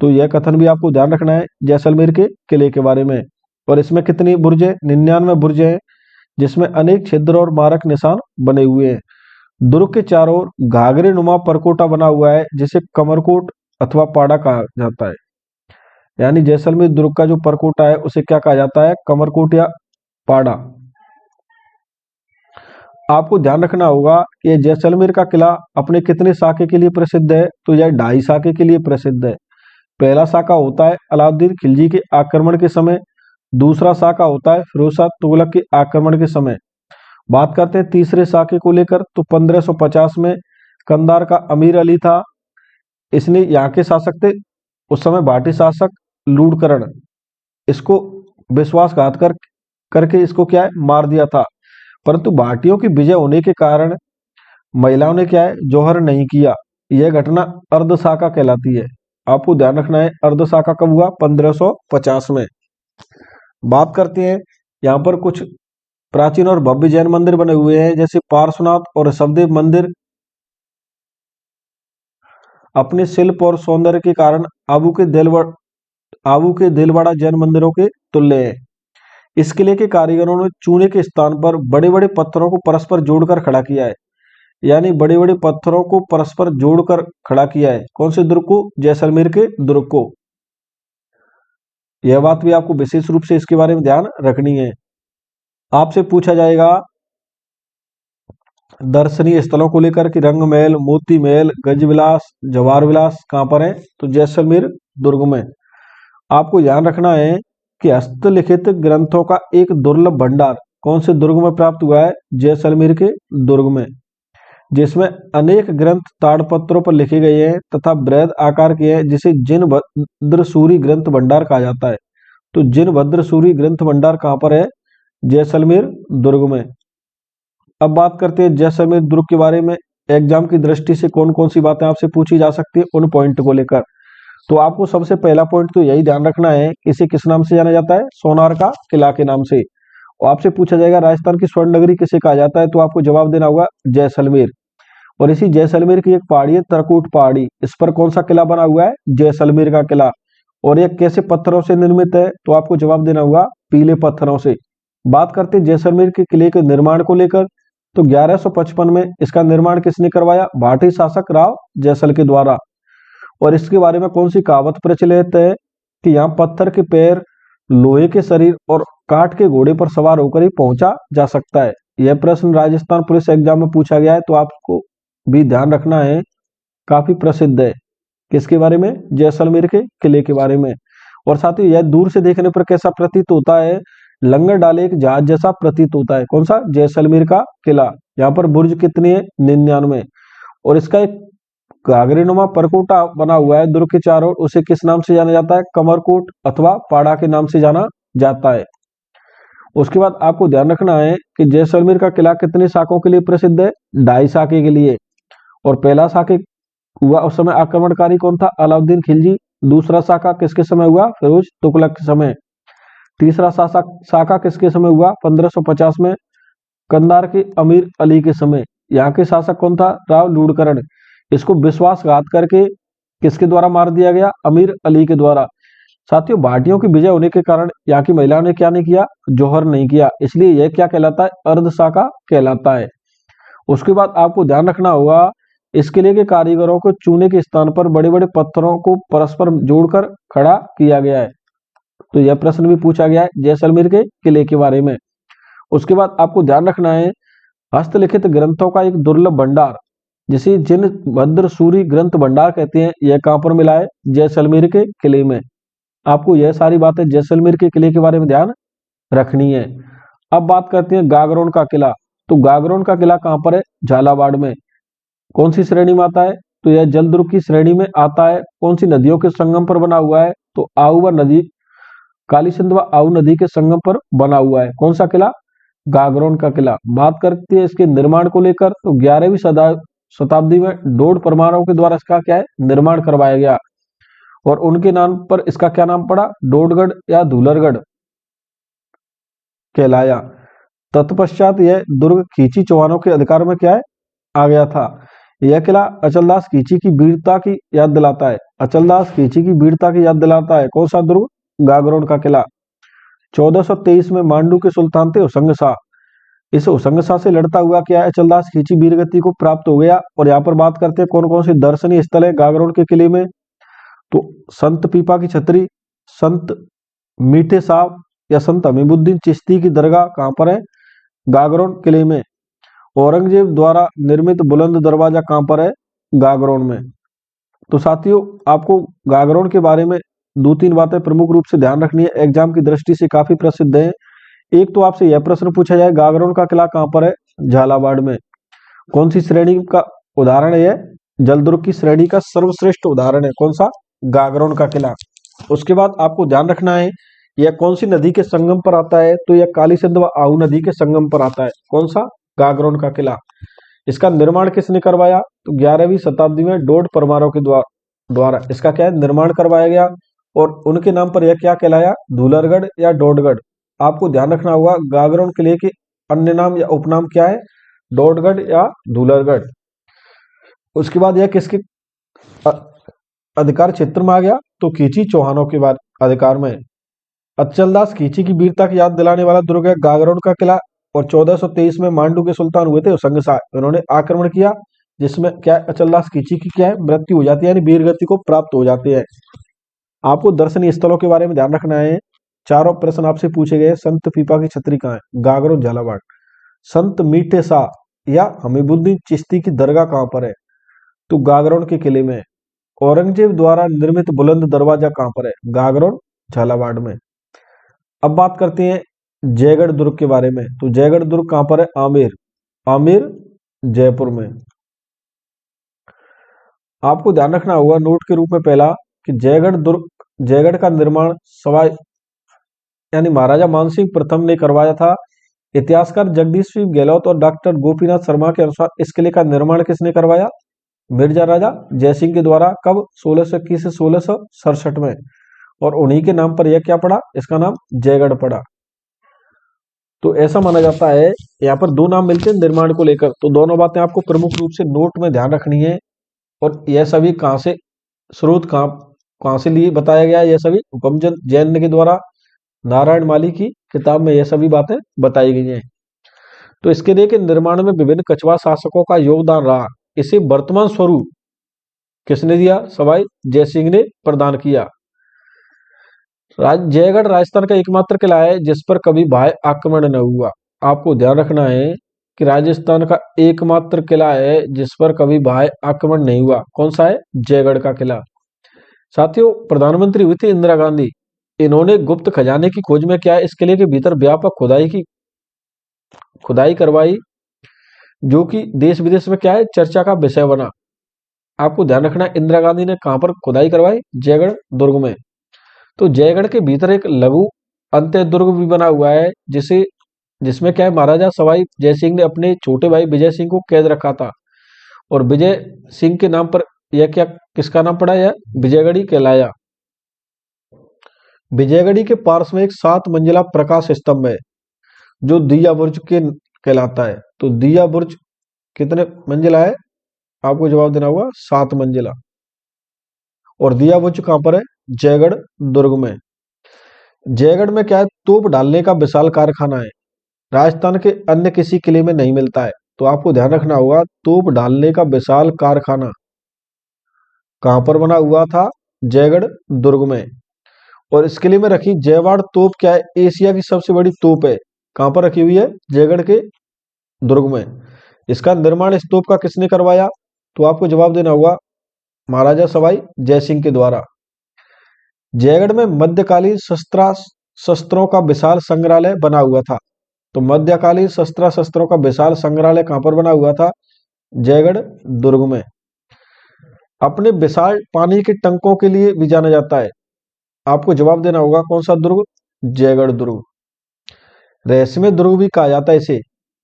तो यह कथन भी आपको ध्यान रखना है जैसलमेर के किले के बारे में। और इसमें कितनी बुर्ज है, 99 बुर्ज है, जिसमें अनेक छिद्र और मारक निशान बने हुए हैं। दुर्ग के चारों ओर घाघरे नुमा परकोटा बना हुआ है, जिसे कमरकोट अथवा पाड़ा कहा जाता है। यानी जैसलमेर दुर्ग का जो परकोटा है उसे क्या कहा जाता है, कमरकोट या पाड़ा। आपको ध्यान रखना होगा कि जैसलमेर का किला अपने कितने साके के लिए प्रसिद्ध है, तो यह 2.5 साके के लिए प्रसिद्ध है। पहला साका होता है अलाउद्दीन खिलजी के आक्रमण के समय, दूसरा साका होता है फिरोज शाह तुगलक के आक्रमण के समय। बात करते हैं तीसरे साके को लेकर तो 1550 में कंधार का अमीर अली था, इसने यहाँ के शासक थे उस समय भाटी शासक लूड़करण, इसको विश्वासघात करके इसको क्या है, मार दिया था। परंतु भाटियों की विजय होने के कारण महिलाओं ने क्या है, जौहर नहीं किया। यह घटना अर्धशाका कहलाती है। आपको ध्यान रखना है अर्धशाका कब हुआ, 1550 में। बात करते हैं यहाँ पर कुछ प्राचीन और भव्य जैन मंदिर बने हुए हैं, जैसे पार्श्वनाथ और ऋषभदेव मंदिर अपने शिल्प और सौंदर्य के कारण आबू के देलवाड़ा जैन मंदिरों के तुल्य है। इस किले के कारीगरों ने चूने के स्थान पर बड़े बड़े पत्थरों को परस्पर जोड़कर खड़ा किया है। यानी बड़े बड़े पत्थरों को परस्पर जोड़कर खड़ा किया है। कौन से दुर्ग को, जैसलमेर के दुर्ग को। यह बात भी आपको विशेष रूप से इसके बारे में ध्यान रखनी है। आपसे पूछा जाएगा दर्शनीय स्थलों को लेकर कि रंग महल, मोती महल, गज विलास, जवाहर विलास कहाँ पर है, तो जैसलमेर दुर्ग में। आपको ध्यान रखना है कि हस्तलिखित ग्रंथों का एक दुर्लभ भंडार कौन से दुर्ग में प्राप्त हुआ है, जैसलमेर के दुर्ग में, जिसमें अनेक ग्रंथ ताड़पत्रों पर लिखे गए हैं तथा बृहद आकार के हैं, जिसे जिन भद्रसूरी ग्रंथ भंडार कहा जाता है। तो जिनभद्र सूरी ग्रंथ भंडार कहाँ पर है? जैसलमेर दुर्ग में। अब बात करते हैं जैसलमेर दुर्ग के बारे में। एग्जाम की दृष्टि से कौन कौन सी बातें आपसे पूछी जा सकती है उन पॉइंट को लेकर। तो आपको सबसे पहला पॉइंट तो यही ध्यान रखना है, इसे किस नाम से जाना जाता है? सोनार का किला के नाम से। और आपसे पूछा जाएगा राजस्थान की स्वर्ण नगरी किसे कहा जाता है, तो आपको जवाब देना होगा जैसलमेर। और इसी जैसलमेर की एक पहाड़ी है तरकुट पहाड़ी, इस पर कौन सा किला बना हुआ है? जैसलमेर का किला। और यह कैसे पत्थरों से निर्मित है, तो आपको जवाब देना होगा पीले पत्थरों से। बात करते हैं जैसलमेर के किले के निर्माण को लेकर, तो 1155 में इसका निर्माण किसने करवाया? भाटी शासक राव जैसल के द्वारा। और इसके बारे में कौन सी कहावत प्रचलित है कि यहाँ पत्थर के पैर, लोहे के शरीर और काठ के घोड़े पर सवार होकर ही पहुंचा जा सकता है। यह प्रश्न राजस्थान पुलिस एग्जाम में पूछा गया है, तो आपको भी ध्यान रखना है, काफी प्रसिद्ध है। किसके बारे में? जैसलमेर के किले के बारे में। और साथ ही यह दूर से देखने पर कैसा प्रतीत होता है? लंगर डाले एक जहाज जैसा प्रतीत होता है। कौन सा? जैसलमेर का किला। यहाँ पर बुर्ज कितने है? 99। और इसका एक घाघरेनुमा परकोटा बना हुआ है दुर्ग के चारों ओर, उसे किस नाम से जाना जाता है? कमरकोट अथवा पाड़ा के नाम से जाना जाता है। उसके बाद आपको ध्यान रखना है कि जैसलमेर का किला कितने शाखों के लिए प्रसिद्ध है? 2.5 शाखे के लिए। और पहला शाखा हुआ उस समय आक्रमणकारी कौन था? अलाउद्दीन खिलजी। दूसरा शाखा किसके समय हुआ? फिरोज तुगलक के समय। तीसरा शाखा किसके समय हुआ? 1550 में कंधार के अमीर अली के समय। यहाँ के शासक कौन था? राव लूणकरण। इसको विश्वासघात करके किसके द्वारा मार दिया गया? अमीर अली के द्वारा। साथियों, भाटियों की विजय होने के कारण यहाँ की महिलाओं ने क्या नहीं किया? जौहर नहीं किया, इसलिए यह क्या कहलाता है? अर्ध शाखा कहलाता है। उसके बाद आपको ध्यान रखना होगा, इस किले के कारीगरों को चूने के स्थान पर बड़े बड़े पत्थरों को परस्पर जोड़कर खड़ा किया गया है। तो यह प्रश्न भी पूछा गया है जैसलमेर के किले के बारे में। उसके बाद आपको ध्यान रखना है, हस्तलिखित ग्रंथों का एक दुर्लभ भंडार, जिसे जिनभद्र सूरी ग्रंथ भंडार कहते हैं, यह कहां पर मिला है? जैसलमेर के किले में। आपको यह सारी बातें जैसलमेर के किले के बारे में ध्यान रखनी है। अब बात करते हैं गागरोन का किला। तो गागरोन का किला कहां पर है? झालावाड़ में। कौन सी श्रेणी में आता है? तो यह जलदुर्ग की श्रेणी में आता है। कौन सी नदियों के संगम पर बना हुआ है? तो आउवा नदी, काली सिंध व आऊ नदी के संगम पर बना हुआ है। कौन सा किला? गागरोन का किला। बात करते हैं इसके निर्माण को लेकर, तो 11वीं शताब्दी में डोड परमारों के द्वारा इसका क्या है? निर्माण करवाया गया। और उनके नाम पर इसका क्या नाम पड़ा? डोडगढ़ या धूलरगढ़ कहलाया। तत्पश्चात यह दुर्ग खींची चौहानों के अधिकार में क्या है? आ गया था। यह किला अचलदास खींची की वीरता की याद दिलाता है। अचलदास खींची की वीरता की याद दिलाता है। कौन सा दुर्ग? गागरोन का किला। 1423 में मांडू के सुल्तान थे उसंग शाह। इस उसंग शाह से लड़ता हुआ क्या है? अचलदास खींची वीरगति को प्राप्त हो गया। और यहाँ पर बात करते हैं कौन कौन से दर्शनीय स्थल है गागरोन के किले में। तो संत पीपा की छतरी, संत मीठे साहब या संत हमीमुद्दीन चिश्ती की दरगाह कहां पर है? गागरोन किले में। औरंगजेब द्वारा निर्मित बुलंद दरवाजा कहां पर है? गागरोन में। तो साथियों, आपको गागरोन के बारे में 2-3 बातें प्रमुख रूप से ध्यान रखनी है, एग्जाम की दृष्टि से काफी प्रसिद्ध है। एक तो आपसे यह प्रश्न पूछा जाए, गागरोन का किला कहां पर है? झालावाड़ में। कौन सी श्रेणी का उदाहरण है? जलदुर्ग की श्रेणी का सर्वश्रेष्ठ उदाहरण है। कौन सा? गागरोन का किला। उसके बाद आपको ध्यान रखना है, यह कौन सी नदी के संगम पर आता है? तो यह काली सिंध व आऊ नदी के संगम पर आता है। कौन सा? गागरोन का किला। इसका निर्माण किसने करवाया? तो 11वीं शताब्दी में डोड परमारों के द्वारा इसका क्या है? निर्माण करवाया गया। और उनके नाम पर यह क्या कहलाया? धूलरगढ़ या डोडगढ़। आपको ध्यान रखना होगा, गागरोन किले के अन्य नाम या उपनाम क्या है? डोडगढ़ या धूलरगढ़। उसके बाद यह किसके अधिकार क्षेत्र में आ गया? तो खींची चौहानों के बाद अधिकार में। अचलदास खींची की वीरता की याद दिलाने वाला दुर्ग है गागरोन का किला। और 1423 में मांडू के सुल्तान हुए थे उसंग शाह, उन्होंने आक्रमण किया, जिसमें क्या अचलदास खींची की क्या है? मृत्यु हो जाती है, यानी वीरगति को प्राप्त हो जाती है। आपको दर्शनीय स्थलों के बारे में ध्यान रखना है। चारों प्रश्न आपसे पूछे गए। संत पीपा की छतरी कहाँ है? गागरोन झालावाड़। संत मीठे शाह या हमीमुद्दीन चिश्ती की दरगाह कहां पर है? तो गागरोन के किले में। औरंगजेब द्वारा निर्मित बुलंद दरवाजा कहां पर है? गागरोन झालावाड़ में। अब बात करते हैं जयगढ़ दुर्ग के बारे में। तो जयगढ़ दुर्ग कहां पर है? आमेर। आमेर जयपुर में। आपको ध्यान रखना होगा नोट के रूप में, पहला कि जयगढ़ दुर्ग, जयगढ़ का निर्माण सवाई यानी महाराजा मानसिंह प्रथम ने करवाया था। इतिहासकार जगदीश सिंह गहलोत और डॉक्टर गोपीनाथ शर्मा के अनुसार इस किले का निर्माण किसने करवाया? मिर्जा राजा जयसिंह के द्वारा। कब? 1621 से 1667 में। और उन्हीं के नाम पर यह क्या पड़ा? इसका नाम जयगढ़ पड़ा। तो ऐसा माना जाता है, यहाँ पर दो नाम मिलते हैं निर्माण को लेकर, तो दोनों बातें आपको प्रमुख रूप से नोट में ध्यान रखनी है। और यह सभी कहाँ से स्रोत कहाँ कहाँ से लिए बताया गया है? यह सभी हुकमचंद जैन के द्वारा नारायण माली की किताब में यह सभी बातें बताई गई हैं। तो इस किले के निर्माण में विभिन्न कछवा शासकों का योगदान रहा। इसे वर्तमान स्वरूप किसने दिया? सवाई जयसिंह ने प्रदान किया। जयगढ़ राजस्थान का एकमात्र किला है जिस पर कभी बाह्य आक्रमण न हुआ। आपको ध्यान रखना है कि राजस्थान का एकमात्र किला है जिस पर कभी बाह्य आक्रमण नहीं हुआ। कौन सा है? जयगढ़ का किला। साथियों, प्रधानमंत्री हुई थी इंदिरा गांधी। इन्होंने गुप्त खजाने की खोज में क्या है, इस किले के भीतर व्यापक खुदाई करवाई, जो कि देश विदेश में क्या है, चर्चा का विषय बना। आपको ध्यान रखना है, इंदिरा गांधी ने कहां पर खुदाई करवाई? जयगढ़ दुर्ग में। तो जयगढ़ के भीतर एक लघु अंत्य दुर्ग भी बना हुआ है, जिसमें क्या है, महाराजा सवाई जय सिंह ने अपने छोटे भाई विजय सिंह को कैद रखा था। और विजय सिंह के नाम पर यह क्या, किसका नाम पड़ा? यह विजयगढ़ी कहलाया। विजयगढ़ी के पार्श्व में एक 7 मंजिला प्रकाश स्तंभ है जो दिया बुर्ज के कहलाता है। तो दिया बुर्ज कितने मंजिला है? आपको जवाब देना होगा 7 मंजिला। और दिया बुर्ज कहां पर है? जयगढ़ दुर्ग में। जयगढ़ में क्या है, तोप डालने का विशाल कारखाना है। राजस्थान के अन्य किसी किले में नहीं मिलता है। तो आपको ध्यान रखना होगा, तोप डालने का विशाल कारखाना कहां पर बना हुआ था? जयगढ़ दुर्ग में। और इस किले में रखी जयवाड़ तोप क्या है, एशिया की सबसे बड़ी तोप है। कहां पर रखी हुई है? जयगढ़ के दुर्ग में। इसका निर्माण इस तोप का किसने करवाया? तो आपको जवाब देना होगा महाराजा सवाई जयसिंह के द्वारा। जयगढ़ में मध्यकालीन शस्त्रों का विशाल संग्रहालय बना हुआ था। तो मध्यकालीन शस्त्रों का विशाल संग्रहालय कहां पर बना हुआ था? जयगढ़ दुर्ग में। अपने विशाल पानी के टंकों के लिए भी जाना जाता है। आपको जवाब देना होगा कौन सा दुर्ग? जयगढ़ दुर्ग। रहस्यमय दुर्ग भी कहा जाता है इसे।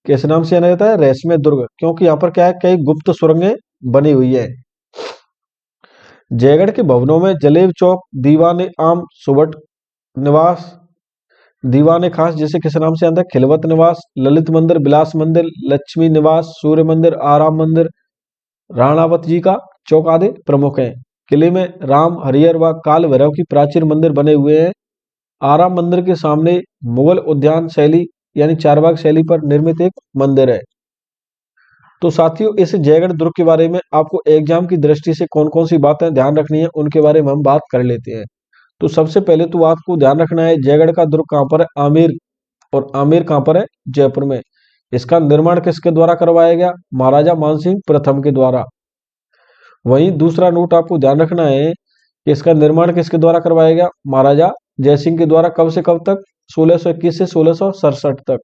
किस नाम से जाना जाता है? रहस्यमय दुर्ग, क्योंकि यहाँ पर क्या है, कई गुप्त सुरंगें बनी हुई है। जयगढ़ के भवनों में जलेब चौक, दीवाने आम, सुबट निवास, दीवाने खास जिसे किस नाम से आता है? खिलवत निवास, ललित मंदिर, विलास मंदिर, लक्ष्मी निवास, सूर्य मंदिर, आराम मंदिर, राणावत जी का चौक आदि प्रमुख हैं। किले में राम, हरिहर व काल भैरव की प्राचीर मंदिर बने हुए हैं। आराम मंदिर के सामने मुगल उद्यान शैली यानी चारबाग शैली पर निर्मित एक मंदिर है। तो साथियों, इस जयगढ़ दुर्ग के बारे में आपको एग्जाम की दृष्टि से कौन कौन सी बातें ध्यान रखनी है, उनके बारे में हम बात कर लेते हैं। तो सबसे पहले तो आपको ध्यान रखना है, जयगढ़ का दुर्ग कहां पर है? आमेर। और आमेर कहां पर है? जयपुर में। इसका निर्माण किसके द्वारा करवाया गया? महाराजा मानसिंह प्रथम के द्वारा। वहीं दूसरा नोट आपको ध्यान रखना है कि इसका निर्माण किसके द्वारा करवाया गया? महाराजा जयसिंह के द्वारा। कब से कब तक? 1621 से 1667 तक।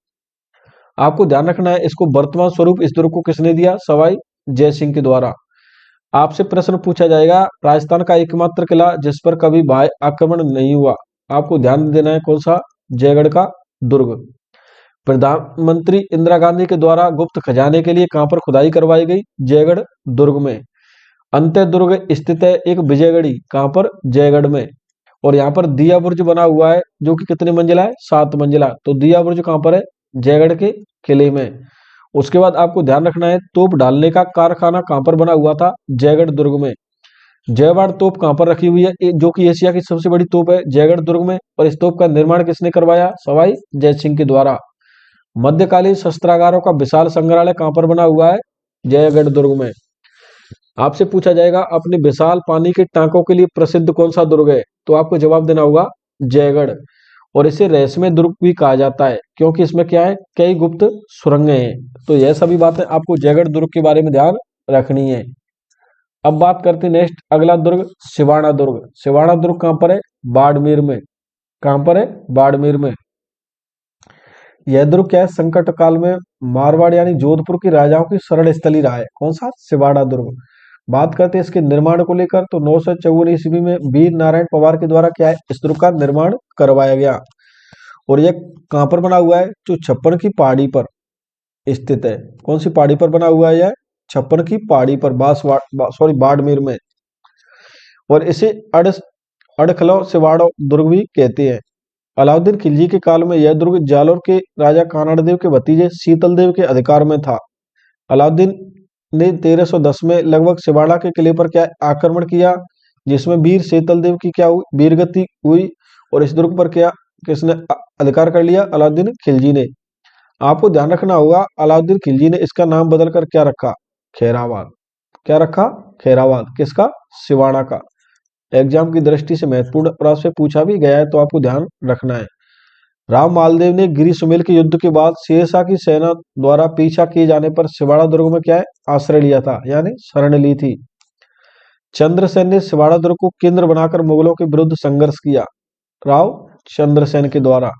आपको ध्यान रखना है, इसको वर्तमान स्वरूप इस दुर्ग को किसने दिया? सवाई जयसिंह के द्वारा। आपसे प्रश्न पूछा जाएगा, राजस्थान का एकमात्र किला जिस पर कभी बाह्य आक्रमण नहीं हुआ। आपको ध्यान देना है कौन सा? जयगढ़ का दुर्ग। प्रधानमंत्री इंदिरा गांधी के द्वारा गुप्त खजाने के लिए कहां पर खुदाई करवाई गई? जयगढ़ दुर्ग में। अंत्य दुर्ग स्थित है एक विजयगढ़ी, कहां पर? जयगढ़ में। और यहाँ पर दिया बुर्ज बना हुआ है जो कि कितने मंजिला है? 7 मंजिला। तो दिया बुर्ज कहां पर है? जयगढ़ के किले में। उसके बाद आपको ध्यान रखना है, तोप डालने का कारखाना कहां पर बना हुआ था? जयगढ़ दुर्ग में। जयवाड़ तोप कहां पर रखी हुई है? जो कि एशिया की सबसे बड़ी तोप है, जयगढ़ दुर्ग में। और इस तोप का निर्माण किसने करवाया? सवाई जयसिंह के द्वारा। मध्यकालीन शस्त्रागारों का विशाल संग्रहालय कहां पर बना हुआ है? जयगढ़ दुर्ग में। आपसे पूछा जाएगा, अपने विशाल पानी के टांकों के लिए प्रसिद्ध कौन सा दुर्ग है? तो आपको जवाब देना होगा जयगढ़। और इसे रहस्यमय दुर्ग भी कहा जाता है क्योंकि इसमें क्या है, कई गुप्त सुरंगें हैं। तो यह सभी बातें आपको जयगढ़ दुर्ग के बारे में ध्यान रखनी है। अब बात करते हैं नेक्स्ट अगला दुर्ग, सिवाना दुर्ग। सिवाना दुर्ग कहां पर है? बाड़मेर में। कहां पर है? बाड़मेर में। यह दुर्ग क्या है, संकट काल में मारवाड़ यानी जोधपुर के राजाओं की शरण स्थली रहा है। कौन सा? सिवाड़ा दुर्ग। बात करते हैं इसके निर्माण को लेकर, तो 954 ईस्वी में वीर नारायण पवार के द्वारा क्या है, इस दुर्ग का निर्माण करवाया गया। और यह कहाँ पर बना हुआ है? जो छप्पन की पहाड़ी पर स्थित है। कौन सी पहाड़ी पर बना हुआ है यह? छप्पन की पहाड़ी पर, बाड़मेर में। और इसे अड़खलो सिवाड़ो दुर्ग भी कहते हैं। अलाउद्दीन खिलजी के काल में यह दुर्ग जालोर के राजा कानड़देव के भतीजे शीतल देव के अधिकार में था। अलाउद्दीन ने 1310 में लगभग सिवाड़ा के किले पर क्या आक्रमण किया, जिसमें वीर शीतल देव की क्या हुई? वीरगति हुई। और इस दुर्ग पर क्या किसने अधिकार कर लिया? अलाउद्दीन खिलजी ने। आपको ध्यान रखना होगा, अलाउद्दीन खिलजी ने इसका नाम बदलकर क्या रखा? खैराबाद। क्या रखा? खैराबाद। किसका? सिवाड़ा का। एग्जाम की दृष्टि से महत्वपूर्ण और आपसे पूछा भी गया है, तो आपको ध्यान रखना है। राव मालदेव ने गिरी सुमेल के युद्ध के बाद शेरशाह की सेना द्वारा पीछा किए जाने पर सिवाड़ा दुर्ग में क्या है? आश्रय लिया था, यानी शरण ली थी। चंद्रसेन ने सिवाड़ा दुर्ग को केंद्र बनाकर मुगलों के विरुद्ध संघर्ष किया, राव चंद्रसेन के द्वारा।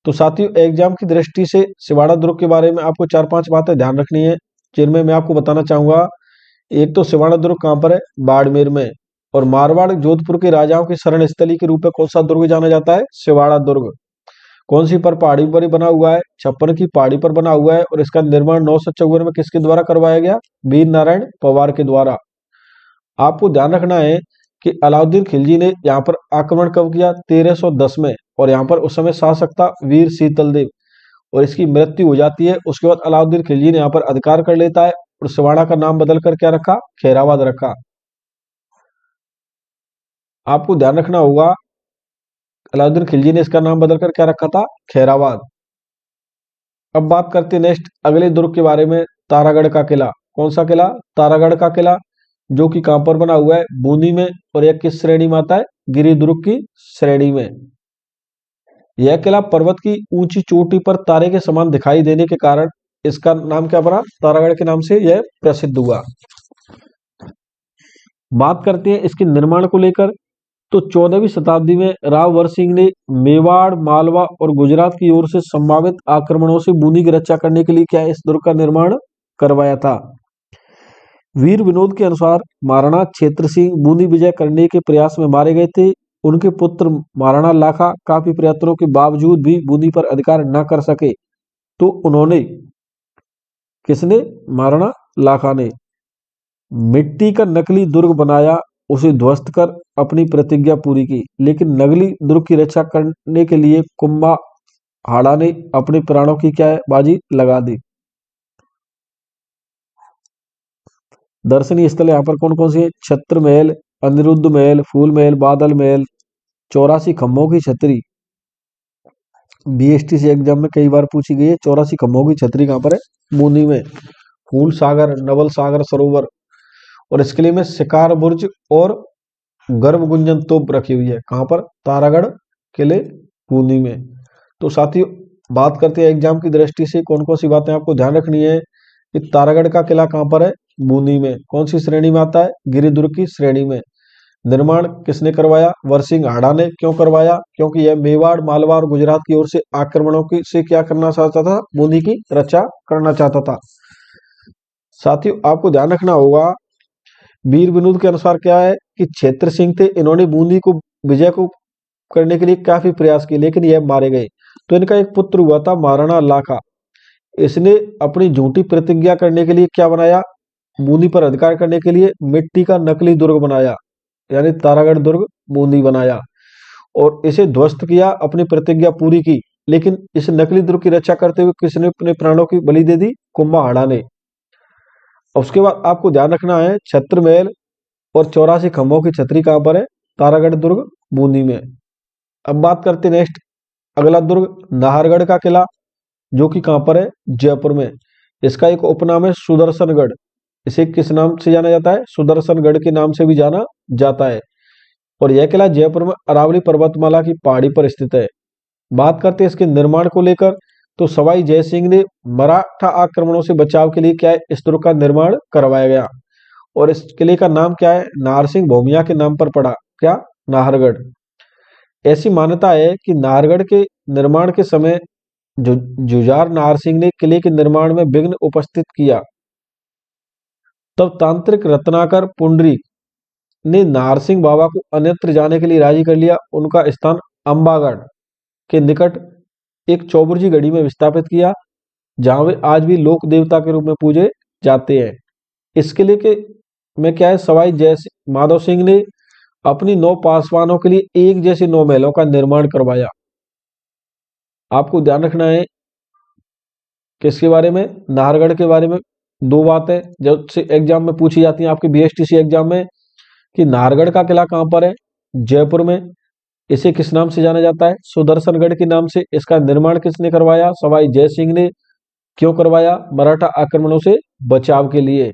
तो साथियों, एग्जाम की दृष्टि से सिवाड़ा दुर्ग के बारे में आपको 4-5 बातें ध्यान रखनी है, जिनमें मैं आपको बताना चाहूंगा। एक तो सिवाड़ा दुर्ग कहां पर है? बाड़मेर में। और मारवाड़ जोधपुर के राजाओं की शरण स्थली के रूप में कौन सा दुर्ग जाना जाता है? सिवाड़ा दुर्ग। कौन सी पर? पहाड़ी पर ही बना हुआ है, छप्पन की पहाड़ी पर बना हुआ है। और इसका निर्माण 954 में किसके द्वारा करवाया गया? वीर नारायण पवार के द्वारा। आपको ध्यान रखना है कि अलाउद्दीन खिलजी ने यहाँ पर आक्रमण कब किया? 1310 में। और यहाँ पर उस समय शासक था वीर शीतल देव, और इसकी मृत्यु हो जाती है। उसके बाद अलाउद्दीन खिलजी ने यहाँ पर अधिकार कर लेता है और सिवाड़ा का नाम बदलकर क्या रखा? खैराबाद रखा। आपको ध्यान रखना होगा, अलाउद्दीन खिलजी ने इसका नाम बदलकर क्या रखा था? खैराबाद। अब बात करते हैं नेक्स्ट अगले दुर्ग के बारे में, तारागढ़ का किला। कौन सा किला? तारागढ़ का किला, जो कि कहां पर बना हुआ है? बूंदी में। और यह किस श्रेणी में आता है? गिरि दुर्ग की श्रेणी में। यह किला पर्वत की ऊंची चोटी पर तारे के समान दिखाई देने के कारण इसका नाम क्या पड़ा? तारागढ़ के नाम से यह प्रसिद्ध हुआ। बात करते हैं इसके निर्माण को लेकर, तो 14वीं शताब्दी में राव वर सिंह ने मेवाड़, मालवा और गुजरात की ओर से संभावित आक्रमणों से बूंदी की रक्षा करने के लिए क्या इस दुर्ग का निर्माण करवाया था। वीर विनोद के अनुसार महाराणा क्षेत्र सिंह बूंदी विजय करने के प्रयास में मारे गए थे। उनके पुत्र महाराणा लाखा काफी प्रयत्नों के बावजूद भी बूंदी पर अधिकार न कर सके, तो उन्होंने, किसने? महाराणा लाखा ने मिट्टी का नकली दुर्ग बनाया, उसे ध्वस्त कर अपनी प्रतिज्ञा पूरी की। लेकिन नकली दुर्ग की रक्षा करने के लिए कुंभा हाड़ा ने अपने प्राणों की क्या है? बाजी लगा दी। दर्शनीय स्थल यहाँ पर कौन कौन से है? छत्र महल, अनिरुद्ध महल, फूल महल, बादल महल, 84 खम्भों की छतरी। बीएसटी एग्जाम में कई बार पूछी गई है। 84 खम्भों की छतरी कहां पर है? बूंदी में। फूल सागर, नवल सागर सरोवर, और इसके लिए में शिकार बुर्ज और गर्भ गुंजन तोप रखी हुई है। कहां पर? तारागढ़ किले, बूंदी में। तो साथियों, बात करते हैं एग्जाम की दृष्टि से कौन कौन सी बातें आपको ध्यान रखनी है कि तारागढ़ का किला कहां पर है? बूंदी में। कौन सी श्रेणी में आता है? गिरिदुर्ग की श्रेणी में। निर्माण किसने करवाया? वरसिंह हाड़ा ने। क्यों करवाया? क्योंकि यह मेवाड़, मालवा और गुजरात की ओर से आक्रमणों की से क्या करना चाहता था? बूंदी की रक्षा करना चाहता था। साथियों, आपको ध्यान रखना होगा, वीर विनोद के अनुसार क्या है कि क्षेत्र सिंह थे, इन्होंने बूंदी को विजय को करने के लिए काफी प्रयास किए, लेकिन यह मारे गए। तो इनका एक पुत्र हुआ था महाराणा लाखा। इसने अपनी झूठी प्रतिज्ञा करने के लिए क्या बनाया? बूंदी पर अधिकार करने के लिए मिट्टी का नकली दुर्ग बनाया, यानी तारागढ़ दुर्ग बूंदी बनाया, और इसे ध्वस्त किया, अपनी प्रतिज्ञा पूरी की। लेकिन इस नकली दुर्ग की रक्षा करते हुए किसने अपने प्राणों की बलि दे दी? कुंभा हाड़ा ने। उसके बाद आपको ध्यान रखना है, छत्र महल और 84 खंभों की छतरी कहां पर है? तारागढ़ दुर्ग बूंदी में। अब बात करते नेक्स्ट अगला दुर्ग, नाहरगढ़ का किला, जो कि कहां पर है? जयपुर में। इसका एक उपनाम है सुदर्शनगढ़। इसे किस नाम से जाना जाता है? सुदर्शनगढ़ के नाम से भी जाना जाता है। और यह किला जयपुर में अरावली पर्वतमाला की पहाड़ी पर स्थित है। बात करते हैं इसके निर्माण को लेकर, तो सवाई जयसिंह ने मराठा आक्रमणों से बचाव के लिए क्या है? इस दुर्ग का निर्माण करवाया गया। और इस किले का नाम क्या है? नाहरसिंह भौमिया के नाम पर पड़ा। क्या? नाहरगढ़। ऐसी मान्यता है कि नाहरगढ़ के निर्माण के समय जुझार नाहरसिंह ने किले के निर्माण में विघ्न उपस्थित किया। तब तांत्रिक रत्नाकर पुंडरीक ने नाहरसिंह बाबा को अन्यत्र जाने के लिए राजी कर लिया। उनका स्थान अंबागढ़, के निकट एक चौबुर्जी गढ़ी में विस्थापित किया, जहां वे आज भी लोक देवता के रूप में पूजे जाते हैं। इस किले के में क्या है, सवाई जय माधव सिंह ने अपनी 9 पासवानों के लिए एक जैसे 9 महलों का निर्माण करवाया। आपको ध्यान रखना है किसके बारे में, नाहरगढ़ के बारे में। 2 बातें जब से एग्जाम में पूछी जाती हैं आपके बीएसटीसी एग्जाम में, कि नाहरगढ़ का किला कहां पर है, जयपुर में। इसे किस नाम से जाना जाता है, सुदर्शनगढ़ के नाम से। इसका निर्माण किसने करवाया, सवाई जय सिंह ने। क्यों करवाया, मराठा आक्रमणों से बचाव के लिए।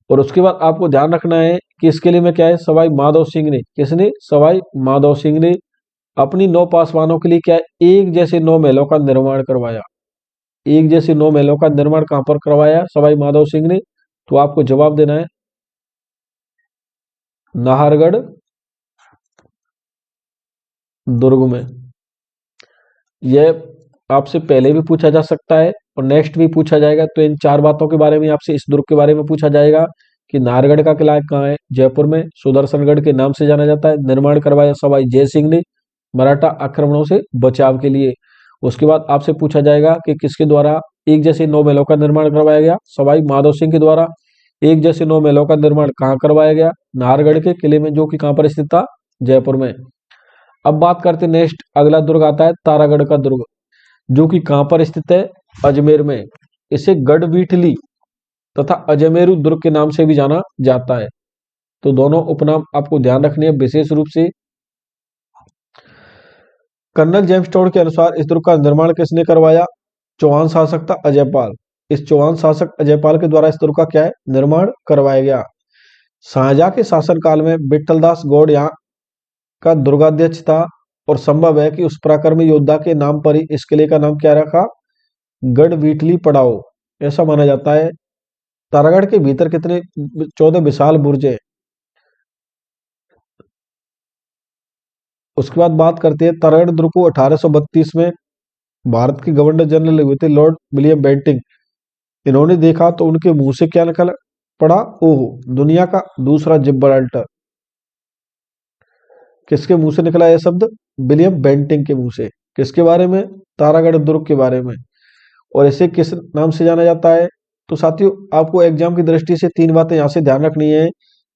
और उसके बाद आपको ध्यान रखना है कि इसके लिए में क्या है, सवाई माधव सिंह ने, किसने, सवाई माधव सिंह ने अपनी 9 पासवानों के लिए क्या है, एक जैसे 9 महलों का निर्माण करवाया। एक जैसे 9 महलों का निर्माण कहां पर करवाया, सवाई माधव सिंह ने। तो आपको जवाब देना है नाहरगढ़ दुर्ग में। यह आपसे पहले भी पूछा जा सकता है और नेक्स्ट भी पूछा जाएगा। तो इन 4 बातों के बारे में आपसे इस दुर्ग के बारे में पूछा जाएगा कि नाहरगढ़ का किला कहाँ है, जयपुर में, सुदर्शनगढ़ के नाम से जाना जाता है, निर्माण करवाया सवाई जय सिंह ने मराठा आक्रमणों से बचाव के लिए। उसके बाद आपसे पूछा जाएगा कि किसके द्वारा एक जैसे 9 महलों का निर्माण करवाया गया, सवाई माधव सिंह के द्वारा। एक जैसे 9 महलों का निर्माण कहाँ करवाया गया, नाहरगढ़ के किले में, जो कि कहां पर स्थित था, जयपुर में। अब बात करते नेक्स्ट, अगला दुर्ग आता है तारागढ़ का दुर्ग, जो कि कहां पर स्थित है, अजमेर में। इसे गढ़वीठली तथा अजमेरू दुर्ग के नाम से भी जाना जाता है। तो दोनों उपनाम आपको ध्यान रखने हैं विशेष रूप से। कर्नल जेम्स टोड के अनुसार इस दुर्ग का निर्माण किसने करवाया, चौहान शासक था अजयपाल। इस चौहान शासक अजयपाल के द्वारा इस दुर्ग का क्या है, निर्माण करवाया गया। शाहजहां के शासनकाल में विठलदास गौड़ यहाँ का दुर्गाध्यक्ष था, और संभव है कि उस पराक्रमी योद्धा के नाम पर ही इस किले का नाम क्या रखा, गढ़वीठली पड़ाव, ऐसा माना जाता है। तारागढ़ के भीतर कितने 14 विशाल बुर्ज है। उसके बाद बात करते हैं तारागढ़ दुर्ग को 1832 में भारत के गवर्नर जनरल हुए थे लॉर्ड विलियम बेंटिंग। इन्होंने देखा तो उनके मुंह से क्या निकल पड़ा, ओहो, दुनिया का दूसरा जिब्राल्टर। किसके मुंह से निकला यह शब्द, विलियम बेंटिंग के मुंह से। किसके बारे में, तारागढ़ दुर्ग के बारे में। और इसे किस नाम से जाना जाता है, तो साथियों आपको एग्जाम की दृष्टि से 3 बातें यहां से ध्यान रखनी है।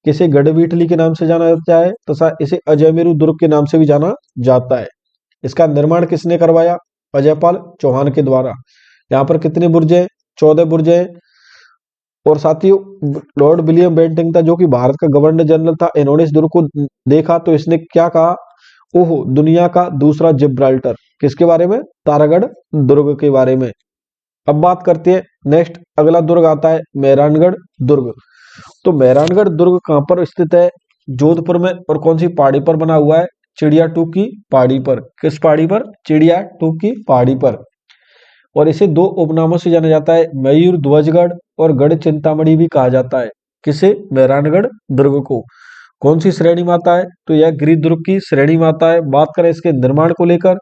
किसे गढ़वीठली के नाम से जाना जाता है तथा इसे अजयमेरू दुर्ग के नाम से भी जाना जाता है। इसका निर्माण किसने करवाया, अजयपाल चौहान के द्वारा। यहाँ पर कितने बुर्ज है, 14 बुर्ज है। और साथियों लॉर्ड विलियम बेंटिंग था, जो कि भारत का गवर्नर जनरल था। इन्होंने इस दुर्ग को देखा तो इसने क्या कहा, ओहो, दुनिया का दूसरा जिब्राल्टर। किसके बारे में, तारागढ़ दुर्ग के बारे में। अब बात करते हैं नेक्स्ट, अगला दुर्ग आता है मेहरानगढ़ दुर्ग। तो मेहरानगढ़ दुर्ग कहां पर स्थित है, जोधपुर में। और कौन सी पहाड़ी पर बना हुआ है, चिड़िया टूक की पहाड़ी पर। किस पहाड़ी पर, चिड़िया टूक की पहाड़ी पर। और इसे 2 उपनामों से जाना जाता है, मयूर ध्वजगढ़ और गढ़ चिंतामणि भी कहा जाता है। किसे, मेहरानगढ़ दुर्ग को। कौन सी श्रेणी में आता है, तो यह गिरि दुर्ग की श्रेणी में आता है। बात करें इसके निर्माण को लेकर,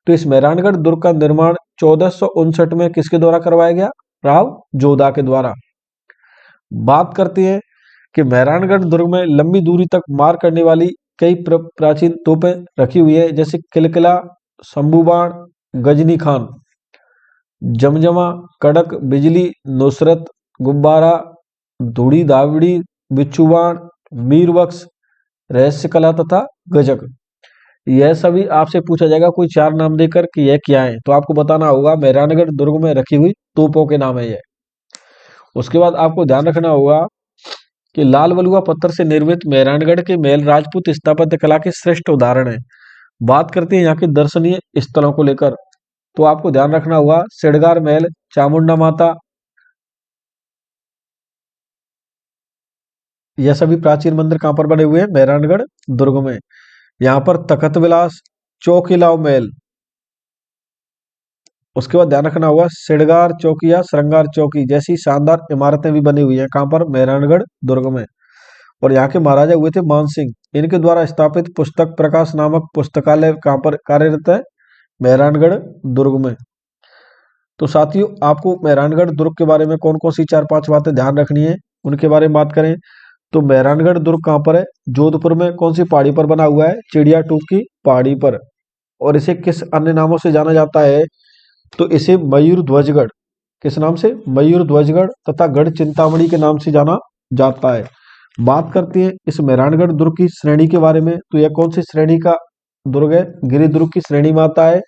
तो इस मेहरानगढ़ दुर्ग का निर्माण 1459 में किसके द्वारा करवाया गया, राव जोधा के द्वारा। बात करते हैं कि मेहरानगढ़ दुर्ग में लंबी दूरी तक मार करने वाली कई प्राचीन तोपें रखी हुई है, जैसे किलकिला, शंभूबाण, गजनी खान, जमजमा, कड़क, बिजली, नुसरत, गुब्बारा, धूड़ी धावड़ी, बिच्छुबाण, मीरबख्श, रहस्य कला तथा गजक। यह सभी आपसे पूछा जाएगा कोई 4 नाम देकर कि यह क्या है, तो आपको बताना होगा मेहरानगढ़ दुर्ग में रखी हुई तोपों के नाम है यह। उसके बाद आपको ध्यान रखना होगा कि लाल बलुआ पत्थर से निर्मित मेहरानगढ़ के महल राजपूत स्थापत्य कला के श्रेष्ठ उदाहरण है। बात करते हैं यहाँ के दर्शनीय स्थलों को लेकर, तो आपको ध्यान रखना होगा सिड़गार महल, चामुंडा माता, यह सभी प्राचीन मंदिर कहां पर बने हुए हैं, मेहरानगढ़ दुर्ग में। यहाँ पर तखत विलास, चौकीलाव महल। उसके बाद ध्यान रखना होगा सिड़गार चौकी या श्रृंगार चौकी जैसी शानदार इमारतें भी बनी हुई हैं, कहां पर, मेहरानगढ़ दुर्ग में। और यहाँ के महाराजा हुए थे मान सिंह। इनके द्वारा स्थापित पुस्तक प्रकाश नामक पुस्तकालय कहां पर कार्यरत है, मेहरानगढ़ दुर्ग में। तो साथियों आपको मेहरानगढ़ दुर्ग के बारे में कौन कौन सी 4-5 बातें ध्यान रखनी है, उनके बारे में बात करें तो मेहरानगढ़ दुर्ग कहां पर है, जोधपुर में। कौन सी पहाड़ी पर बना हुआ है, चिड़िया टूक की पहाड़ी पर। और इसे किस अन्य नामों से जाना जाता है? तो इसे मयूर ध्वजगढ़, किस नाम से? मयूर ध्वजगढ़ तथा गढ़ चिंतामणि के नाम से जाना जाता है। बात करते हैं इस मेहरानगढ़ दुर्ग की श्रेणी के बारे में। तो यह कौन सी श्रेणी का दुर्ग है? गिरि दुर्ग की श्रेणी में आता है।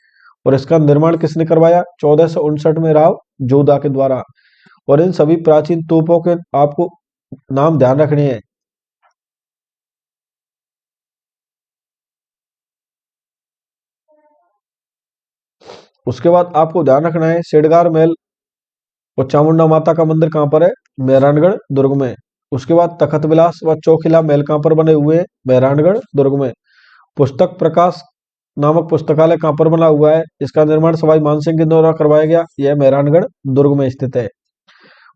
और इसका निर्माण किसने करवाया? 1459 में राव जोधा के द्वारा। और इन सभी प्राचीन तोपों के आपको नाम ध्यान रखने हैं। उसके बाद आपको ध्यान रखना है शेडगार महल और चामुंडा माता का मंदिर कहाँ पर है? मेहरानगढ़ दुर्ग में। उसके बाद तखत विलास व चौखिला महल कहाँ पर बने हुए हैं? मेहरानगढ़ दुर्ग में। पुस्तक प्रकाश नामक पुस्तकालय कहाँ पर बना हुआ है? इसका निर्माण सवाई मानसिंह के द्वारा करवाया गया। यह मेहरानगढ़ दुर्ग में स्थित है।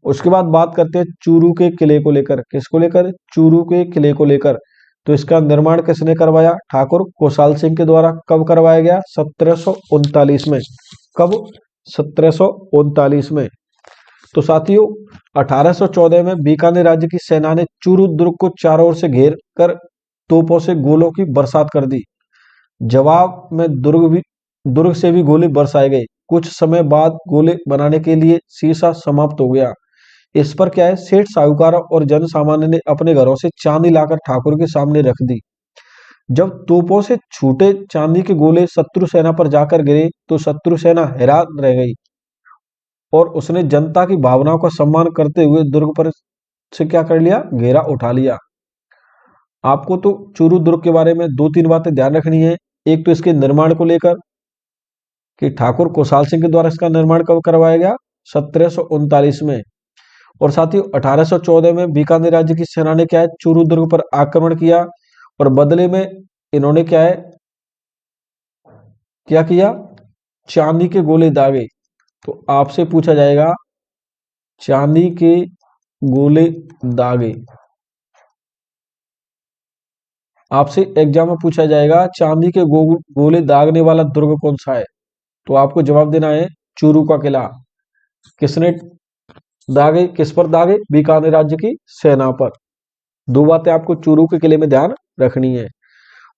उसके बाद बात करते हैं चूरू के किले को लेकर। किसको लेकर? चूरू के किले को लेकर। तो इसका निर्माण किसने करवाया? ठाकुर कुशाल सिंह के द्वारा। कब करवाया गया? 1739 में। कब? 1739 में। तो साथियों 1814 में बीकानेर राज्य की सेना ने चूरू दुर्ग को चारों ओर से घेर कर तोपों से गोलों की बरसात कर दी। जवाब में दुर्ग से भी गोले बरसाए गए। कुछ समय बाद गोले बनाने के लिए शीशा समाप्त हो गया। इस पर क्या है, सेठ साहूकार और जन सामान्य ने अपने घरों से चांदी लाकर ठाकुर के सामने रख दी। जब तोपों से छूटे चांदी के गोले शत्रु सेना पर जाकर गिरे तो शत्रु सेना हैरान रह गई और उसने जनता की भावनाओं का सम्मान करते हुए दुर्ग पर से क्या कर लिया? घेरा उठा लिया। आपको तो चूरू दुर्ग के बारे में दो तीन बातें ध्यान रखनी है। एक तो इसके निर्माण को लेकर कि ठाकुर कुशाल सिंह के द्वारा इसका निर्माण कब करवाया गया? 1739 में। और साथ ही 1814 में बीकानेर राज्य की सेना ने क्या है, चूरू दुर्ग पर आक्रमण किया और बदले में इन्होंने क्या है, क्या किया? चांदी के गोले दागे। तो आपसे पूछा जाएगा चांदी के गोले दागे। आपसे एग्जाम में पूछा जाएगा चांदी के गोले दागने वाला दुर्ग कौन सा है? तो आपको जवाब देना है चूरू का किला। किसने दागे? किस पर दागे? बीकानेर राज्य की सेना पर। दो बातें आपको चूरू के किले में ध्यान रखनी है।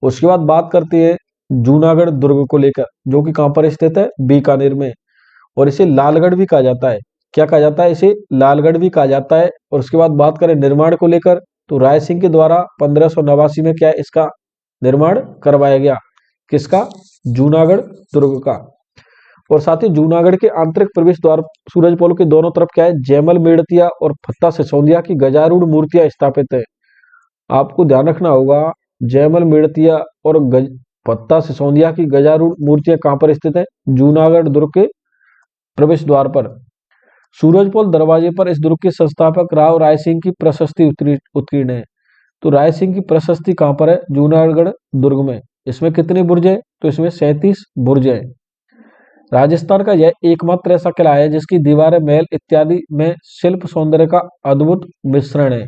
उसके बाद बात करते हैं जूनागढ़ दुर्ग को लेकर, जो कि कहां पर स्थित है? बीकानेर में। और इसे लालगढ़ भी कहा जाता है। क्या कहा जाता है? इसे लालगढ़ भी कहा जाता है। और उसके बाद बात करें निर्माण को लेकर तो राय सिंह के द्वारा 1589 में क्या है, इसका निर्माण करवाया गया। किसका? जूनागढ़ दुर्ग का। और साथ ही जूनागढ़ के आंतरिक प्रवेश द्वार सूरजपोल के दोनों तरफ क्या है, जयमल मेड़तिया और फत्ता सिसोदिया की गजारूढ़ मूर्तियां स्थापित है। आपको ध्यान रखना होगा जयमल मेड़तिया और फत्ता सिसोदिया की गजारूढ़ मूर्तियां कहां पर स्थित है? जूनागढ़ दुर्ग के प्रवेश द्वार पर। सूरजपोल दरवाजे पर इस दुर्ग के संस्थापक राव राय सिंह की प्रशस्ति उत्कीर्ण है। तो राय सिंह की प्रशस्ति कहां पर है? जूनागढ़ दुर्ग में। इसमें कितने बुर्ज है? तो इसमें 37 बुर्ज है। राजस्थान का यह एकमात्र ऐसा किला है जिसकी दीवारें, महल इत्यादि में शिल्प सौंदर्य का अद्भुत मिश्रण है।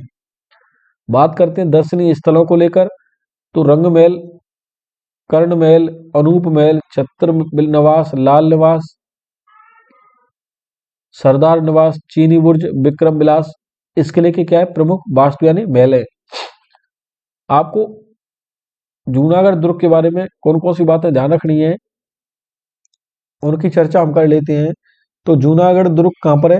बात करते हैं दर्शनीय स्थलों को लेकर तो रंग महल, कर्ण महल, अनूप महल, छत्र निवास, लाल निवास, सरदार निवास, चीनी बुर्ज, विक्रम विलास इस किले के क्या है? प्रमुख वास्तु यानी महल है। आपको जूनागढ़ दुर्ग के बारे में कौन कौन सी बातें ध्यान रखनी है उनकी चर्चा हम कर लेते हैं। तो जूनागढ़ दुर्ग कहां पर है?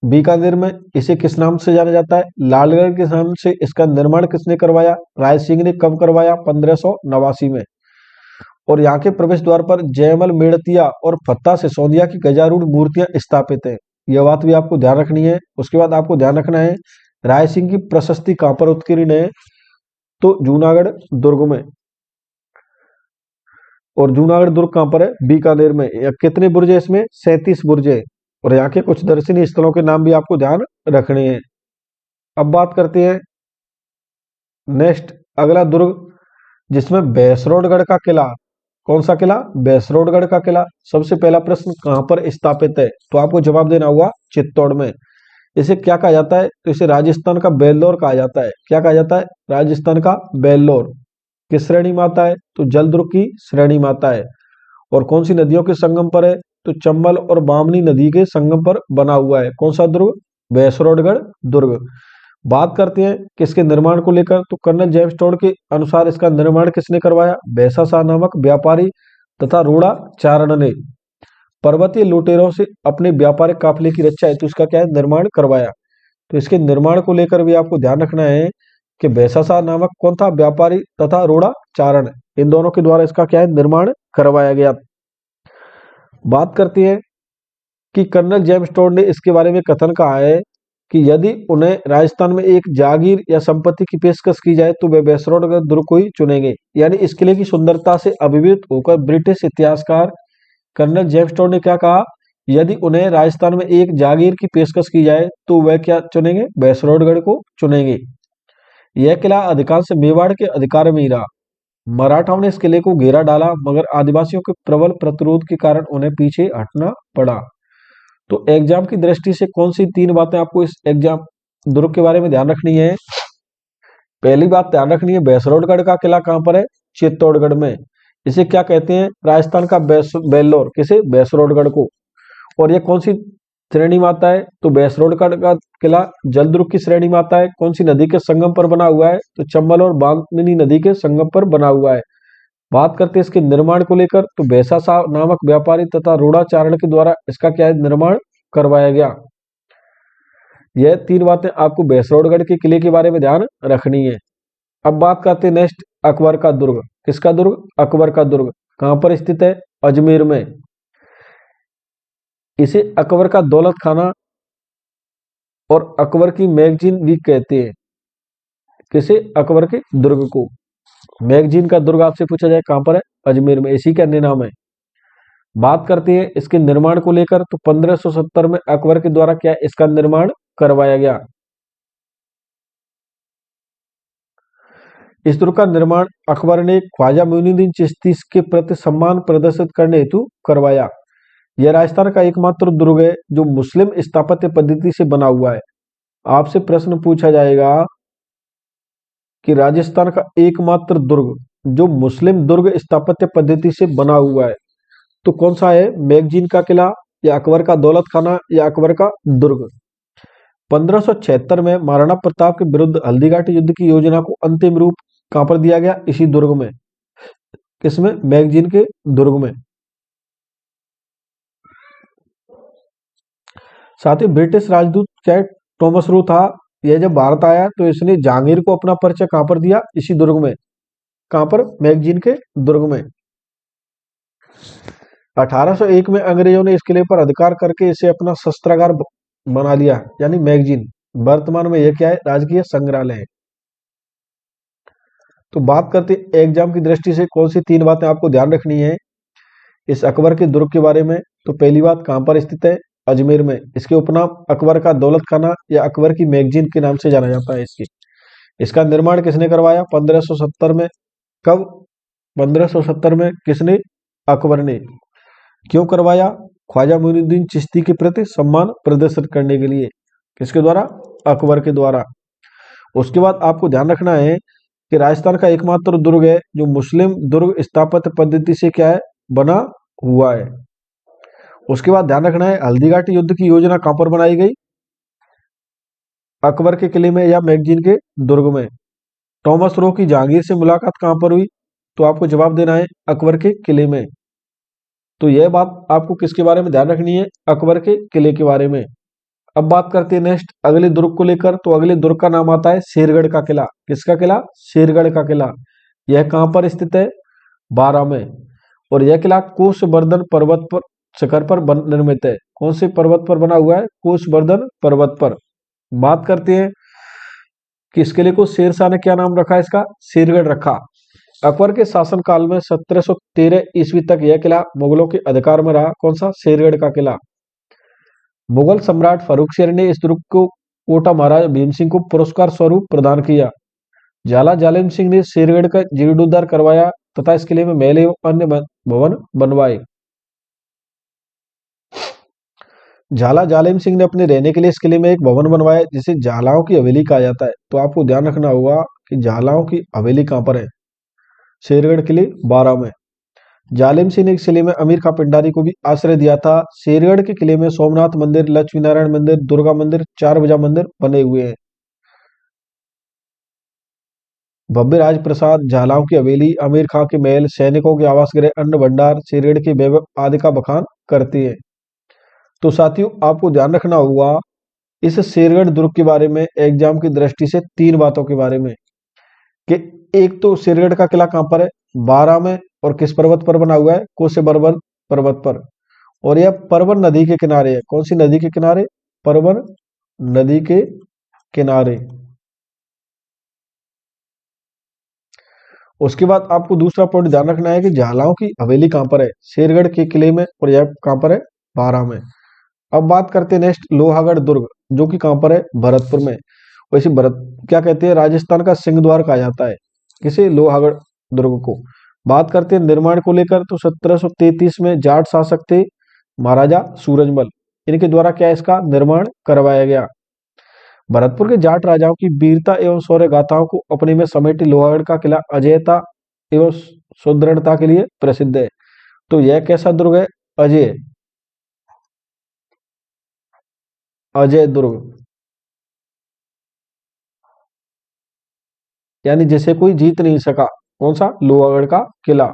बीकानेर में। इसे किस नाम से जाना जाता है? लालगढ़ के नाम से। इसका निर्माण किसने करवाया? राय सिंह ने। कब करवाया? 1589 में। और यहाँ के प्रवेश द्वार पर जयमल मेड़तिया और फत्ता सिसोदिया की गजारूढ़ मूर्तियां स्थापित है। यह बात भी आपको ध्यान रखनी है। उसके बाद आपको ध्यान रखना है राय सिंह की प्रशस्ति कहां पर उत्कीर्ण है? तो जूनागढ़ दुर्ग में। और जूनागढ़ दुर्ग कहां पर है? बीकानेर में। कितने बुर्ज है इसमें? 37 बुर्ज है। और यहाँ के कुछ दर्शनीय स्थलों के नाम भी आपको ध्यान रखने हैं। अब बात करते हैं नेक्स्ट अगला दुर्ग जिसमें भैंसरोडगढ़ का किला। कौन सा किला? भैंसरोडगढ़ का किला। सबसे पहला प्रश्न कहां पर स्थापित है? तो आपको जवाब देना होगा चित्तौड़ में। इसे क्या कहा जाता है? तो इसे राजस्थान का बेल्लौर कहा जाता है। क्या कहा जाता है? राजस्थान का बेल्लौर। किस श्रेणी में आता है? तो जल दुर्ग की श्रेणी में आता है। और कौन सी नदियों के संगम पर है? तो चंबल और बामनी नदी के संगम पर बना हुआ है। कौन सा दुर्ग? भैंसरोडगढ़ दुर्ग। बात करते हैं किसके निर्माण को लेकर तो कर्नल जेम्स टोड के अनुसार इसका निर्माण किसने करवाया? भैंसा शाह नामक व्यापारी तथा रूढ़ाचारण ने पर्वतीय लुटेरों से अपने व्यापारिक काफिले की रक्षा हेतु इसका क्या है, निर्माण करवाया। तो इसके निर्माण को लेकर भी आपको ध्यान रखना है कि बैसासा नामक कौन था, व्यापारी तथा रूढ़ाचारण, इन दोनों के द्वारा इसका क्या है, निर्माण करवाया गया। बात करते हैं कि कर्नल जेम्स टोड ने इसके बारे में कथन कहा है कि यदि उन्हें राजस्थान में एक जागीर या संपत्ति की पेशकश की जाए तो वे बैसरौडगढ़ दुर्ग को ही चुनेंगे। यानी इस किले की सुंदरता से अभिभूत होकर ब्रिटिश इतिहासकार कर्नल जेम्स टोड ने क्या कहा, यदि उन्हें राजस्थान में एक जागीर की पेशकश की जाए तो वह क्या चुनेंगे, बैसरौडगढ़ को चुनेंगे। यह किला अधिकांश मेवाड़ के अधिकार में ही रहा। मराठाओं ने इस किले को घेरा डाला मगर आदिवासियों के प्रबल प्रतिरोध के कारण उन्हें पीछे हटना पड़ा। तो एग्जाम की दृष्टि से कौन सी 3 बातें आपको इस एग्जाम दुर्ग के बारे में ध्यान रखनी है। पहली बात ध्यान रखनी है, बैसरौडगढ़ का किला कहां पर है, चित्तौड़गढ़ में। इसे क्या कहते हैं, राजस्थान का बेल्लोर, किसे, बैसरौडगढ़ को। और यह कौन सी श्रेणी में आता है, तो बैसरौडगढ़ का किला जलदुर्ग की श्रेणी में आता है। कौन सी नदी के संगम पर बना हुआ है, तो चंबल और बागमती नदी के संगम पर बना हुआ है। बात करते हैं इसके निर्माण को लेकर, तो बैसासा नामक व्यापारी तथा रूढ़ाचारण के द्वारा इसका क्या है, निर्माण करवाया गया। यह 3 बातें आपको बैसरौडगढ़ के किले के बारे में ध्यान रखनी है। अब बात करते हैं नेक्स्ट, अकबर का दुर्ग। किसका दुर्ग, अकबर का दुर्ग। कहां पर स्थित है, अजमेर में। इसे अकबर का दौलत खाना और अकबर की मैगजीन भी कहते हैं। किसे, अकबर के दुर्ग को। मैगजीन का दुर्ग आपसे पूछा जाए कहां पर है, अजमेर में, इसी का अन्य नाम है। बात करते हैं इसके निर्माण को लेकर, तो 1570 में अकबर के द्वारा क्या इसका निर्माण करवाया गया। इस दुर्ग का निर्माण अकबर ने ख्वाजा मोइनुद्दीन चिश्ती के प्रति सम्मान प्रदर्शित करने हेतु करवाया। यह राजस्थान का एकमात्र दुर्ग है जो मुस्लिम स्थापत्य पद्धति से बना हुआ है। आपसे प्रश्न पूछा जाएगा कि राजस्थान का एकमात्र दुर्ग जो मुस्लिम दुर्ग स्थापत्य पद्धति से बना हुआ है तो कौन सा है, मैगजीन का किला या अकबर का दौलत खाना या अकबर का दुर्ग। 1576 में महाराणा प्रताप के विरुद्ध हल्दीघाटी युद्ध की योजना को अंतिम रूप कहां पर दिया गया, इसी दुर्ग में। किसमें, मैगजीन के दुर्ग में। साथ ही ब्रिटिश राजदूत क्या टॉमस रू था, यह जब भारत आया तो इसने जहांगीर को अपना परिचय कहां पर दिया, इसी दुर्ग में। कहां पर, मैगजीन के दुर्ग में। 1801 में अंग्रेजों ने इस किले पर अधिकार करके इसे अपना शस्त्रागार बना लिया, यानी मैगजीन। वर्तमान में यह क्या है, राजकीय संग्रहालय है। तो बात करते हैं एग्जाम की दृष्टि से कौन सी 3 बातें आपको ध्यान रखनी है इस अकबर के दुर्ग के बारे में। तो पहली बात, कहां पर स्थित है, अजमेर में। इसके उपनाम अकबर का दौलत खाना या अकबर की मैगजीन के नाम से जाना जाता है। इसका निर्माण किसने करवाया, 1570 में। कब, 1570 में। किसने, अकबर ने। क्यों करवाया, ख्वाजा मोइनुद्दीन चिश्ती के प्रति सम्मान प्रदर्शित करने के लिए। किसके द्वारा, अकबर के द्वारा। उसके बाद आपको ध्यान रखना है कि राजस्थान का एकमात्र दुर्ग है जो मुस्लिम दुर्ग स्थापत्य पद्धति से क्या है, बना हुआ है। उसके बाद ध्यान रखना है हल्दीघाटी युद्ध की योजना कहां पर बनाई गई, अकबर के किले में या मैगजीन के दुर्ग में। टॉमस रो की जहांगीर से मुलाकात कहां पर हुई, तो आपको जवाब देना है अकबर के किले में। तो यह बात आपको किसके बारे में ध्यान रखनी है, अकबर के किले के बारे में। अब बात करते हैं नेक्स्ट अगले दुर्ग को लेकर, तो अगले दुर्ग का नाम आता है शेरगढ़ का किला। किसका किला, शेरगढ़ का किला। यह कहां पर स्थित है, बारां में। और यह किला कुशवर्धन पर्वत पर शिखर पर निर्मित है। कौन से पर्वत पर बना हुआ है, कुशवर्धन पर्वत पर। बात करते हैं कि इस किले को शेरशाह ने क्या नाम रखा, इसका शेरगढ़ रखा। अकबर के शासनकाल में 1713 ईस्वी तक यह किला मुगलों के अधिकार में रहा। कौन सा, शेरगढ़ का किला। मुगल सम्राट फारूक ने इस दुर्ग को कोटा महाराजा भीम सिंह को पुरस्कार स्वरूप प्रदान किया। झाला जालिम सिंह ने शेरगढ़ का जीर्णोद्धार करवाया तथा इस किले में महल एवं अन्य भवन बनवाए। झाला जालिम सिंह ने अपने रहने के लिए इस किले में एक भवन बनवाया जिसे झालाओं की हवेली कहा जाता है। तो आपको ध्यान रखना होगा कि झालाओं की हवेली कहां पर है, शेरगढ़ किले, बारां में। जालिम सिंह ने इस किले में अमीर खां पिंडारी को भी आश्रय दिया था। शेरगढ़ के किले में सोमनाथ मंदिर, लक्ष्मी नारायण मंदिर, दुर्गा मंदिर, 4 भुजा मंदिर बने हुए हैं। भव्य राज प्रसाद, झालाओं की हवेली, आमिर खां के महल, सैनिकों के आवास गृह, अन्न भंडार, शेरगढ़ के वैभव आदि का बखान करती है। तो साथियों आपको ध्यान रखना होगा इस शेरगढ़ दुर्ग के बारे में एग्जाम की दृष्टि से तीन बातों के बारे में कि एक तो शेरगढ़ का किला कहां पर है, बारां में, और किस पर्वत पर बना हुआ है, कुशबर्मन पर्वत पर, और यह परवन नदी के किनारे है। कौन सी नदी के किनारे? परवन नदी के किनारे। उसके बाद आपको दूसरा पॉइंट ध्यान रखना है कि झालाओं की हवेली कहां पर है, शेरगढ़ के किले में, और यह कहां पर है, बारां में। अब बात करते हैं नेक्स्ट लोहागढ़ दुर्ग, जो कि कहां पर है, भरतपुर में। वैसे भरत क्या कहते हैं, राजस्थान का सिंह द्वार कहा जाता है किसे, लोहागढ़ दुर्ग को। बात करते हैं निर्माण को लेकर, तो 1733 में जाट शासक थे महाराजा सूरजमल, इनके द्वारा क्या इसका निर्माण करवाया गया। भरतपुर के जाट राजाओं की वीरता एवं शौर्य गाथाओं को अपने में समेटे लोहागढ़ का किला अजेयता एवं सुदृढ़ता के लिए प्रसिद्ध है। तो यह कैसा दुर्ग है? अजय, अजय दुर्ग, यानी जिसे कोई जीत नहीं सका। कौन सा? लोहागढ़ का किला।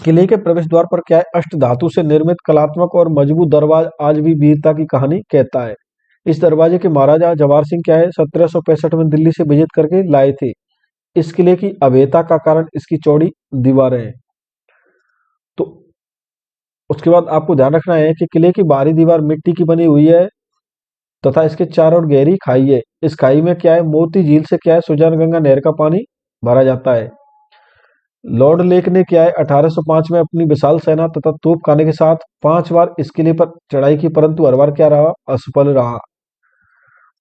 किले के प्रवेश द्वार पर क्या है, अष्ट धातु से निर्मित कलात्मक और मजबूत दरवाजा आज भी वीरता की कहानी कहता है। इस दरवाजे के महाराजा जवाहर सिंह क्या है 1765 में दिल्ली से विजित करके लाए थे। इस किले की अभेयता का कारण इसकी चौड़ी दीवारें हैं। तो उसके बाद आपको ध्यान रखना है कि किले की बाहरी दीवार मिट्टी की बनी हुई है तथा इसके चारों ओर गहरी खाई है। इस खाई में क्या है, मोती झील से क्या है, सुजानगंगा नहर का पानी भरा जाता है। लॉर्ड लेक ने क्या है 1805 में अपनी विशाल सेना तथा तोपखाने के साथ 5 बार इस किले पर चढ़ाई की, परंतु हर बार क्या रहा, असफल रहा।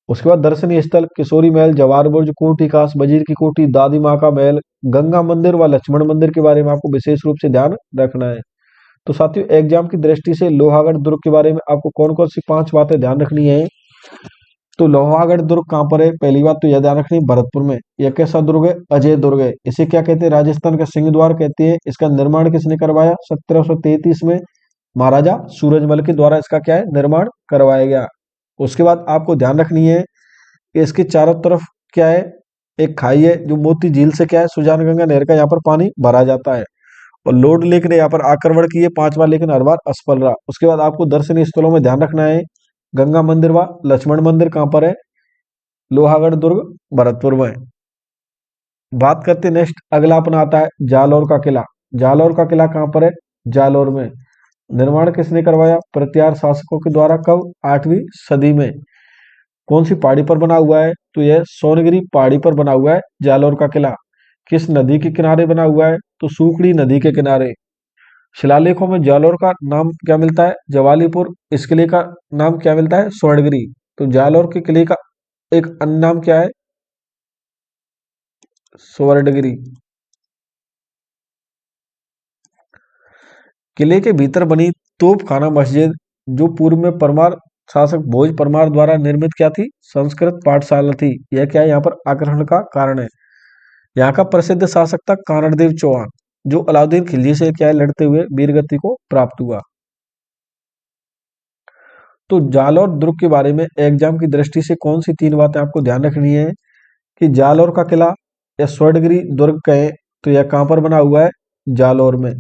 उसके बाद दर्शनीय स्थल किशोरी महल, जवाहर बुर्ज, कोठी खास, वजीर की कोठी, दादी माँ का महल, गंगा मंदिर व लक्ष्मण मंदिर के बारे में आपको विशेष रूप से ध्यान रखना है। तो साथियों एग्जाम की दृष्टि से लोहागढ़ दुर्ग के बारे में आपको कौन कौन सी 5 बातें ध्यान रखनी है। तो लोहागढ़ दुर्ग कहाँ पर है? पहली बात तो यह ध्यान रखनी है, भरतपुर में। यह कैसा दुर्ग है? अजय दुर्ग है। इसे क्या कहते हैं? राजस्थान का सिंह द्वार कहते हैं। इसका निर्माण किसने करवाया? 1733 में महाराजा सूरजमल के द्वारा इसका क्या है, निर्माण करवाया गया। उसके बाद आपको ध्यान रखनी है कि इसके चारों तरफ क्या है, एक खाई है जो मोती झील से क्या है, सुजानगंगा नहर का यहाँ पर पानी भरा जाता है। और लॉर्ड लेक ने यहाँ पर आक्रमण किए 5 बार, लेकिन हर बार असफल रहा। उसके बाद आपको दर्शनीय स्थलों में ध्यान रखना है, गंगा मंदिर व लक्ष्मण मंदिर कहाँ पर है? लोहागढ़ दुर्ग, भरतपुर में। बात करते हैं नेक्स्ट, अगला अपना आता है जालौर का किला। जालौर का किला कहाँ पर है? जालौर में। निर्माण किसने करवाया? प्रत्यार शासकों के द्वारा। कब? 8वीं सदी में। कौन सी पहाड़ी पर बना हुआ है? तो यह सोनगिरी पहाड़ी पर बना हुआ है जालौर का किला। किस नदी के किनारे बना हुआ है? तो सूखड़ी नदी के किनारे। शिलालेखों में जालौर का नाम क्या मिलता है? जवालीपुर। इस किले का नाम क्या मिलता है? स्वर्णगिरी। तो जालौर के किले का एक अन्य नाम क्या है? स्वर्णगिरी। किले के भीतर बनी तोपखाना मस्जिद, जो पूर्व में परमार शासक भोज परमार द्वारा निर्मित क्या थी? संस्कृत पाठशाला थी। यह क्या है, यहाँ पर आकर्षण का कारण है। यहाँ का प्रसिद्ध शासक था कानड़देव चौहान, जो अलाउद्दीन खिलजी से क्या है, लड़ते हुए वीरगति को प्राप्त हुआ। तो जालौर दुर्ग के बारे में एग्जाम की दृष्टि से कौन सी 3 बातें आपको ध्यान रखनी है कि जालौर का किला या स्वर्णगिरी दुर्ग कहें तो यह कहां पर बना हुआ है? जालौर में।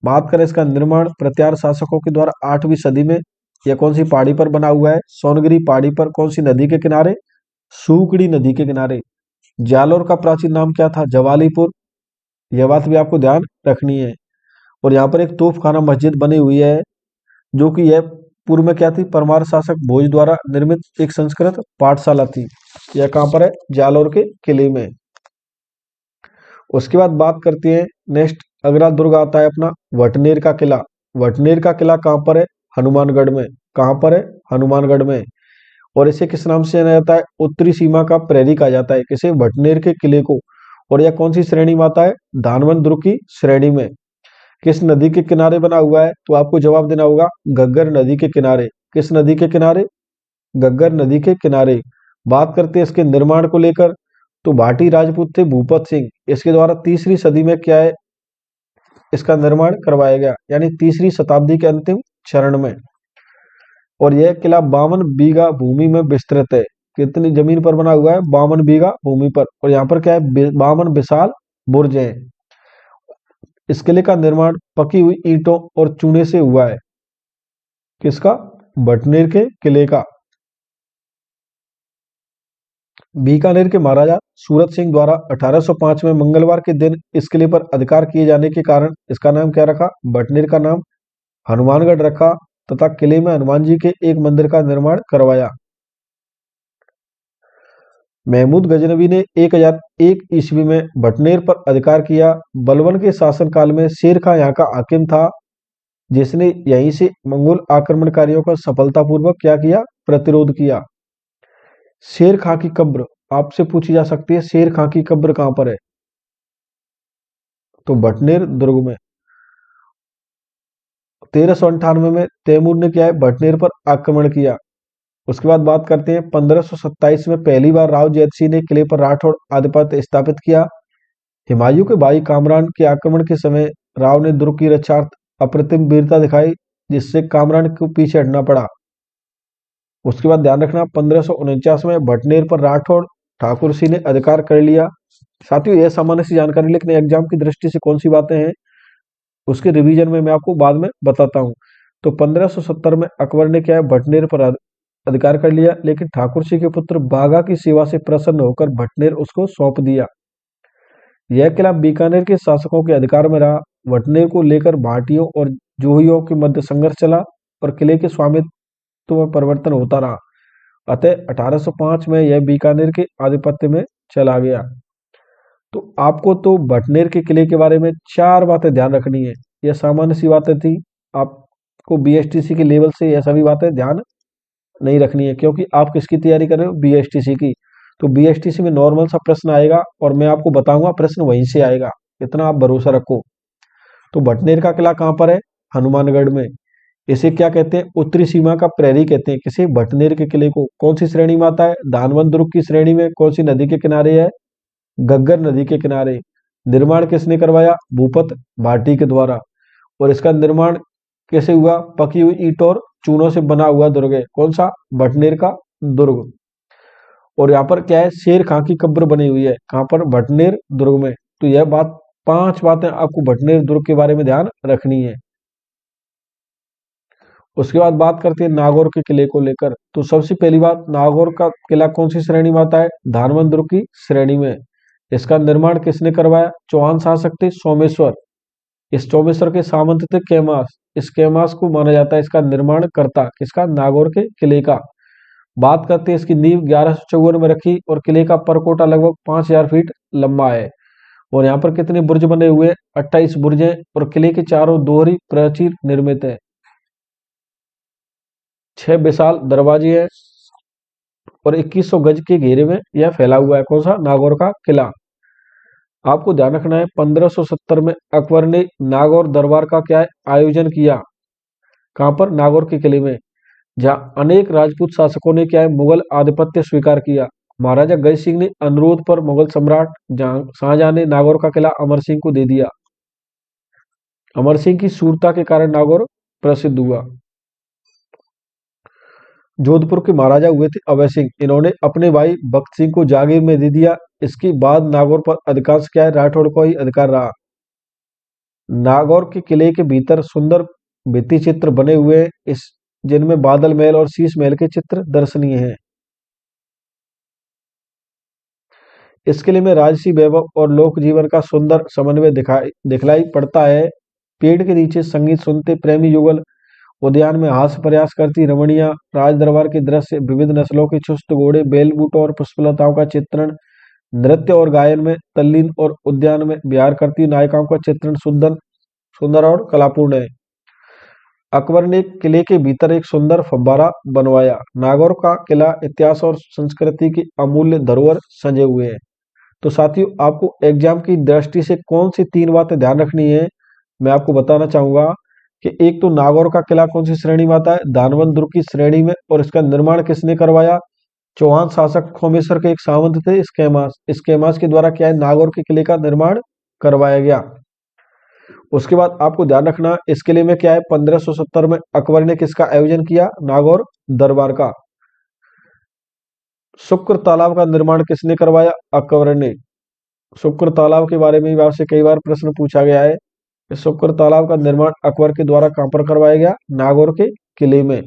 बात करें इसका निर्माण प्रत्यार शासकों के द्वारा 8वीं सदी में। यह कौन सी पहाड़ी पर बना हुआ है? सोनगिरी पहाड़ी पर। कौन सी नदी के किनारे? सूकड़ी नदी के किनारे। जालौर का प्राचीन नाम क्या था? जवालीपुर। यह बात भी आपको ध्यान रखनी है। और यहाँ पर एक तोपखाना मस्जिद बनी हुई है, जो कि यह पूर्व में क्या थी? परमार शासक भोज द्वारा निर्मित एक संस्कृत पाठशाला थी। यह कहाँ पर है? जालौर के किले में। उसके बाद बात करते हैं नेक्स्ट, अगला दुर्ग आता है अपना वटनेर का किला। वटनेर का किला कहाँ पर है? हनुमानगढ़ में। कहाँ पर है? हनुमानगढ़ में। और इसे किस नाम से जाना जाता है? उत्तरी सीमा का प्रहरी कहा जाता है। किसे? वटनेर के किले को। और यह कौन सी श्रेणी में आता है? धानवन दुर्ग की श्रेणी में। किस नदी के किनारे बना हुआ है? तो आपको जवाब देना होगा घग्गर नदी के किनारे। किस नदी के किनारे? घग्गर नदी के किनारे। बात करते हैं इसके निर्माण को लेकर, तो भाटी राजपूत थे भूपत सिंह, इसके द्वारा तीसरी सदी में क्या है, इसका निर्माण करवाया गया, यानी तीसरी शताब्दी के अंतिम चरण में। और यह किला 52 बीघा भूमि में विस्तृत है। कितनी जमीन पर बना हुआ है? 52 बीघा भूमि पर। और यहाँ पर क्या है? 52 विशाल बुर्ज है। इस किले का निर्माण पकी हुई ईंटों और चूने से हुआ है। किसका? भटनेर के किले का। बीकानेर के महाराजा सूरत सिंह द्वारा 1805 में मंगलवार के दिन इस किले पर अधिकार किए जाने के कारण इसका नाम क्या रखा? भटनेर का नाम हनुमानगढ़ रखा तथा किले में हनुमान जी के एक मंदिर का निर्माण करवाया। महमूद गजनवी ने 1001 ईस्वी में भटनेर पर अधिकार किया। बलबन के शासनकाल में शेर खां यहाँ का हाकिम था, जिसने यहीं से मंगोल आक्रमणकारियों का सफलतापूर्वक क्या किया? प्रतिरोध किया। शेर खां की कब्र आपसे पूछी जा सकती है, शेर खां की कब्र कहां पर है? तो भटनेर दुर्ग में। 1398 में तैमूर ने क्या है? भटनेर पर आक्रमण किया। उसके बाद बात करते हैं 1527 में पहली बार राव जैत सिंह ने किले पर राठौड़ आधिपत्य स्थापित किया। हुमायूं के भाई कामरान के आक्रमण के समय राव ने दुर्ग की रक्षार्थ अप्रतिम वीरता दिखाई, जिससे कामरान को पीछे हटना पड़ा। उसके बाद ध्यान रखना 1549 में भटनेर पर राठौड़ ठाकुर सिंह ने अधिकार कर लिया। साथियों, यह सामान्य सी जानकारी, लेकिन एग्जाम की दृष्टि से कौन सी बातें हैं उसके रिवीजन में मैं आपको बाद में बताता हूं। तो 1570 में अकबर ने क्या है? भटनेर पर अधिकार कर लिया, लेकिन ठाकुर सिंह के पुत्र बागा की सेवा से प्रसन्न होकर भटनेर उसको सौंप दिया। यह किला बीकानेर के शासकों के अधिकार में रहा। भटनेर को लेकर भाटियों और जोहियों के मध्य संघर्ष चला और किले के स्वामित्व में परिवर्तन होता रहा। अतः 1805 में यह बीकानेर के आधिपत्य में चला गया। तो आपको तो भटनेर के किले के बारे में 4 बातें ध्यान रखनी है। यह सामान्य सी बातें थी, आपको बीएसटीसी के लेवल से यह सभी बातें ध्यान नहीं रखनी है, क्योंकि आप किसकी तैयारी कर रहे हो? बीएसटीसी की। तो बीएसटीसी में नॉर्मल सा प्रश्न आएगा और मैं आपको बताऊंगा, प्रश्न वहीं से आएगा, इतना आप भरोसा रखो। तो भटनेर का किला कहां पर है? हनुमानगढ़ में। इसे क्या कहते हैं? उत्तरी सीमा का प्रहरी कहते हैं। किसे? भटनेर के किले को। कौन सी श्रेणी में आता है? धानवंत दुर्ग की श्रेणी में। कौन सी नदी के किनारे है? घग्गर नदी के किनारे। निर्माण किसने करवाया? भूपत भाटी के द्वारा। और इसका निर्माण कैसे हुआ? पकी हुई ईंट और चूनों से बना हुआ दुर्ग है। कौन सा? भटनेर का दुर्ग। और यहाँ पर क्या है? शेर खां की कब्र बनी हुई है। कहां पर? भटनेर दुर्ग में। तो यह बात 5 बातें आपको भटनेर दुर्ग के बारे में ध्यान रखनी है। उसके बाद बात करते हैं नागौर के किले को लेकर। तो सबसे पहली बात, नागौर का किला कौन सी श्रेणी में आता है? धानवंत दुर्ग की श्रेणी में। इसका निर्माण किसने करवाया? चौहान शासक थे सोमेश्वर। इस सोमेश्वर के सामंत थे कैमास। इस कैमास को माना जाता है इसका निर्माण करता। किसका? नागौर के किले का। बात करते हैं इसकी नींव 1154 में रखी और किले का परकोटा लगभग 5000 फीट लंबा है। और यहाँ पर कितने बुर्ज बने हुए हैं? 28 बुर्ज हैं और किले के चारों दोहरी प्राचीर निर्मित है। 6 विशाल दरवाजे हैं और 2100 गज के घेरे में यह फैला हुआ है। कौन सा? नागौर का किला। आपको ध्यान रखना है 1570 में अकबर ने नागौर दरबार का क्या है? आयोजन किया। कहां पर? नागौर के किले में, जहां अनेक राजपूत शासकों ने क्या है? मुगल आधिपत्य स्वीकार किया। महाराजा गज सिंह ने अनुरोध पर मुगल सम्राट शाहजहां ने नागौर का किला अमर सिंह को दे दिया। अमर सिंह की शूरता के कारण नागौर प्रसिद्ध हुआ। जोधपुर के महाराजा हुए थे अभय सिंह। इन्होंने अपने भाई भक्त सिंह को जागीर में दे दिया। इसके बाद नागौर पर अधिकांश क्या है? राठौड़ को ही अधिकार रहा। नागौर के किले के भीतर सुंदर भित्ति चित्र बने हुए हैं, इस जिनमें बादल महल और शीश महल के चित्र दर्शनीय हैं। इस किले में राजसी वैभव और लोक जीवन का सुंदर समन्वय दिखलाई पड़ता है। पेड़ के नीचे संगीत सुनते प्रेमी युगल, उद्यान में हास्य प्रयास करती रमणियां, राज दरबार के दृश्य, विविध नस्लों के चुस्त घोड़े, बेलबूटों और पुष्पलताओं का चित्रण, नृत्य और गायन में तल्लीन और उद्यान में विहार करती नायिकाओं का चित्रण सुंदर सुंदर और कलापूर्ण है। अकबर ने किले के भीतर एक सुंदर फव्वारा बनवाया। नागौर का किला इतिहास और संस्कृति की अमूल्य धरोहर सजे हुए है। तो साथियों, आपको एग्जाम की दृष्टि से कौन सी 3 बातें ध्यान रखनी है, मैं आपको बताना चाहूंगा कि एक तो नागौर का किला कौन सी श्रेणी में आता है? धानवंत दुर्ग की श्रेणी में। और इसका निर्माण किसने करवाया? चौहान शासक खोमेश्वर के एक सामंत थे स्केमास। स्केमास के द्वारा क्या है? नागौर के किले का निर्माण करवाया गया। उसके बाद आपको ध्यान रखना, इस किले में क्या है? 1570 में अकबर ने किसका आयोजन किया? नागौर दरबार का। शुक्र तालाब का निर्माण किसने करवाया? अकबर ने। शुक्र तालाब के बारे में भी आपसे कई बार प्रश्न पूछा गया है कि शुक्र तालाब का निर्माण अकबर के द्वारा कहां पर करवाया गया? नागौर के किले में।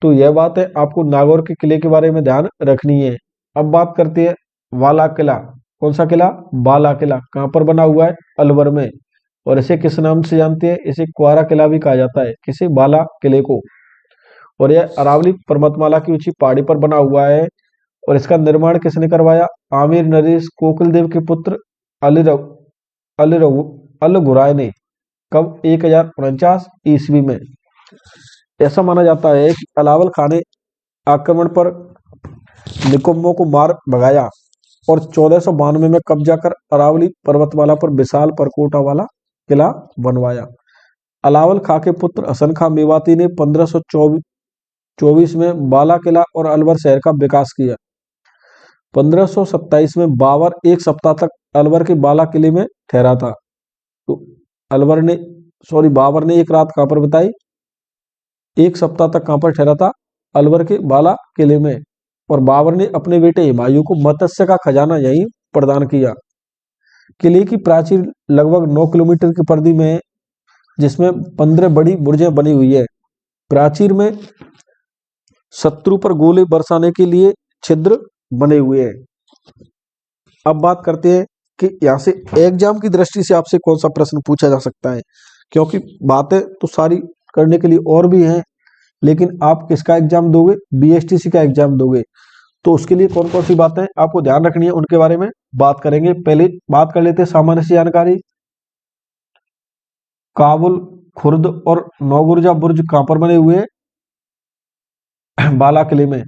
तो यह बात है, आपको नागौर के किले के बारे में ध्यान रखनी है। अब बात करते हैं बाला किला। कौन सा किला? बाला किला। कहां पर बना हुआ है? अलवर में। और इसे किस नाम से जानते हैं? इसे क्वारा किला भी कहा जाता है। किसे? बाला किले को। और यह अरावली पर्वतमाला की ऊंची पहाड़ी पर बना हुआ है। और इसका निर्माण किसने करवाया? आमिर नरेश कोकिल देव के पुत्र अली अली अल गुराय ने। कब? 1049 ईस्वी में। ऐसा माना जाता है कि अलावल खान ने आक्रमण पर निकुम्बों को मार भगाया और 1492 में कब्जा कर अरावली पर्वतमाला पर विशाल परकोटा वाला किला बनवाया। अलावल खां के पुत्र हसन खां मेवाती ने 1524 में बाला किला और अलवर शहर का विकास किया। 1527 में बाबर एक सप्ताह तक अलवर के बाला किले में ठहरा था। तो बाबर ने एक रात कहां पर बिताई? एक सप्ताह तक कहां पर ठहरा था? अलवर के बाला किले में। और बाबर ने अपने बेटे हुमायूं को मत्स्य का खजाना यहीं प्रदान किया। किले की प्राचीर लगभग 9 किलोमीटर की परिधि में है, जिसमें 15 बड़ी बुर्जें बनी हुई है। प्राचीर में शत्रु पर गोले बरसाने के लिए छिद्र बने हुए हैं। अब बात करते हैं कि यहाँ से एग्जाम की दृष्टि से आपसे कौन सा प्रश्न पूछा जा सकता है, क्योंकि बातें तो सारी करने के लिए और भी हैं, लेकिन आप किसका एग्जाम दोगे? बीएसटीसी का एग्जाम दोगे। तो उसके लिए कौन कौन सी बातें आपको ध्यान रखनी है, उनके बारे में बात करेंगे। पहले बात कर लेते हैं सामान्य सी जानकारी। काबुल, खुर्द और नौगुर्जा बुर्ज कहां पर बने हुए हैं? बाला किले में।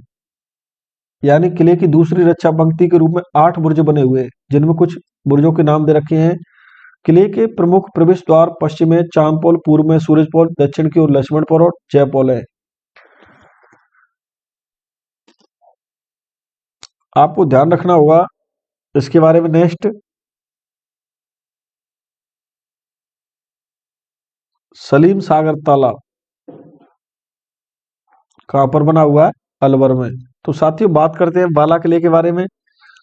यानी किले की दूसरी रक्षा पंक्ति के रूप में 8 बुर्ज बने हुए हैं, जिनमें कुछ बुर्जों के नाम दे रखे हैं। किले के प्रमुख प्रवेश द्वार पश्चिम में चांदपोल, पूर्व में सूरजपोल, दक्षिण की ओर लक्ष्मणपोल और जयपोल है। आपको ध्यान रखना होगा इसके बारे में। नेक्स्ट, सलीम सागर तालाब कहां पर बना हुआ है? अलवर में। तो साथियों बात करते हैं बाला किले के बारे में।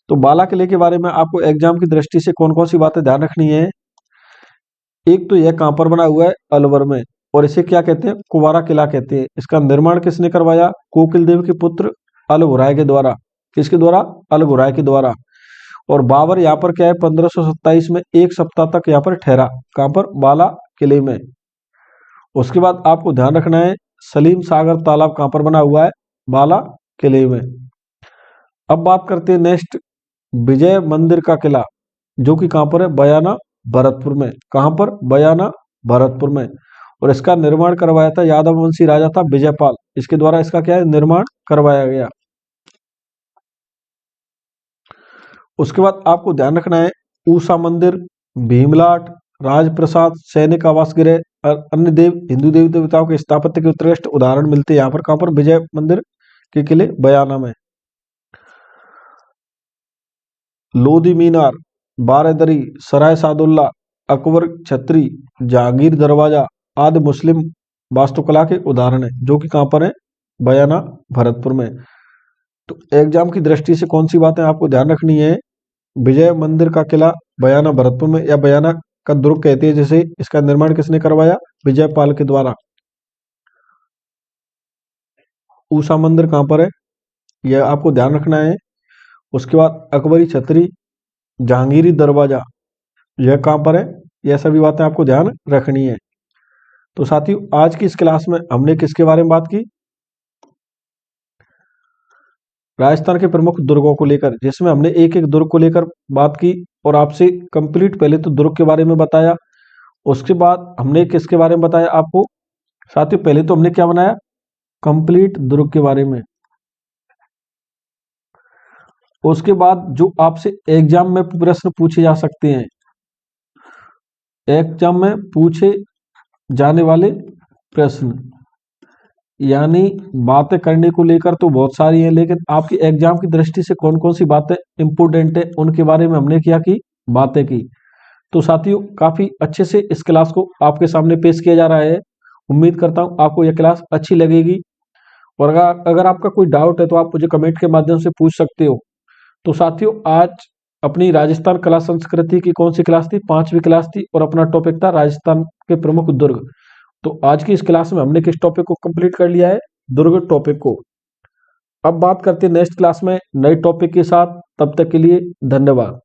तो बाला किले के बारे में आपको एग्जाम की दृष्टि से कौन कौन सी बातें ध्यान रखनी है? एक तो यह कहां पर बना हुआ है? अलवर में। और इसे क्या कहते हैं? कुवारा किला कहते हैं। इसका निर्माण किसने करवाया? कोकिल देव के पुत्र अल घुराय के द्वारा। किसके द्वारा? अल घुराय के द्वारा। और बाबर यहाँ पर क्या है? 1527 में एक सप्ताह तक यहाँ पर ठहरा। कहां पर? बाला किले में। उसके बाद आपको ध्यान रखना है सलीम सागर तालाब कहां पर बना हुआ है? बाला किले में। अब बात करते हैं नेक्स्ट, विजय मंदिर का किला, जो कि कहां पर है? बयाना भरतपुर में। कहां पर? बयाना भरतपुर में। और इसका निर्माण करवाया था यादव वंशी राजा था विजयपाल। इसके द्वारा इसका क्या है? निर्माण करवाया गया। उसके बाद आपको ध्यान रखना है ऊषा मंदिर, भीमलाट, राजप्रसाद, सैनिक आवास गृह और अन्य हिंदू देवी देवताओं के स्थापत्य के उत्कृष्ट उदाहरण मिलते हैं यहाँ पर। कहां पर? विजय मंदिर के किले बयाना में। लोधी मीनार, बारादरी, सराय सादुल्ला, अकबर छतरी, जहांगीर दरवाजा आदि मुस्लिम वास्तुकला के उदाहरण है, जो कि कहां पर है? बयाना भरतपुर में। तो एग्जाम की दृष्टि से कौन सी बातें आपको ध्यान रखनी है? विजय मंदिर का किला बयाना भरतपुर में, या बयाना का दुर्ग कहते हैं जिसे, इसका निर्माण किसने करवाया? विजयपाल के द्वारा। ऊषा मंदिर कहां पर है? यह आपको ध्यान रखना है। उसके बाद अकबरी छतरी, जहांगीरी दरवाजा, यह कहां पर है? यह सभी बातें आपको ध्यान रखनी है। तो साथियों आज की इस क्लास में हमने किसके बारे में बात की? राजस्थान के प्रमुख दुर्गों को लेकर, जिसमें हमने एक एक दुर्ग को लेकर बात की और आपसे कंप्लीट पहले तो दुर्ग के बारे में बताया। उसके बाद हमने किसके बारे में बताया आपको? साथियों पहले तो हमने क्या बनाया? कंप्लीट दुर्ग के बारे में। उसके बाद जो आपसे एग्जाम में प्रश्न पूछे जा सकते हैं, एग्जाम में पूछे जाने वाले प्रश्न, यानी बातें करने को लेकर तो बहुत सारी हैं, लेकिन आपकी एग्जाम की दृष्टि से कौन कौन सी बातें इंपोर्टेंट है उनके बारे में हमने क्या की? बातें की। तो साथियों काफी अच्छे से इस क्लास को आपके सामने पेश किया जा रहा है। उम्मीद करता हूं आपको यह क्लास अच्छी लगेगी और अगर आपका कोई डाउट है तो आप मुझे कमेंट के माध्यम से पूछ सकते हो। तो साथियों, आज अपनी राजस्थान कला संस्कृति की कौन सी क्लास थी? 5वीं क्लास थी और अपना टॉपिक था राजस्थान के प्रमुख दुर्ग। तो आज की इस क्लास में हमने किस टॉपिक को कंप्लीट कर लिया है? दुर्ग टॉपिक को। अब बात करते हैं नेक्स्ट क्लास में नए टॉपिक के साथ। तब तक के लिए धन्यवाद।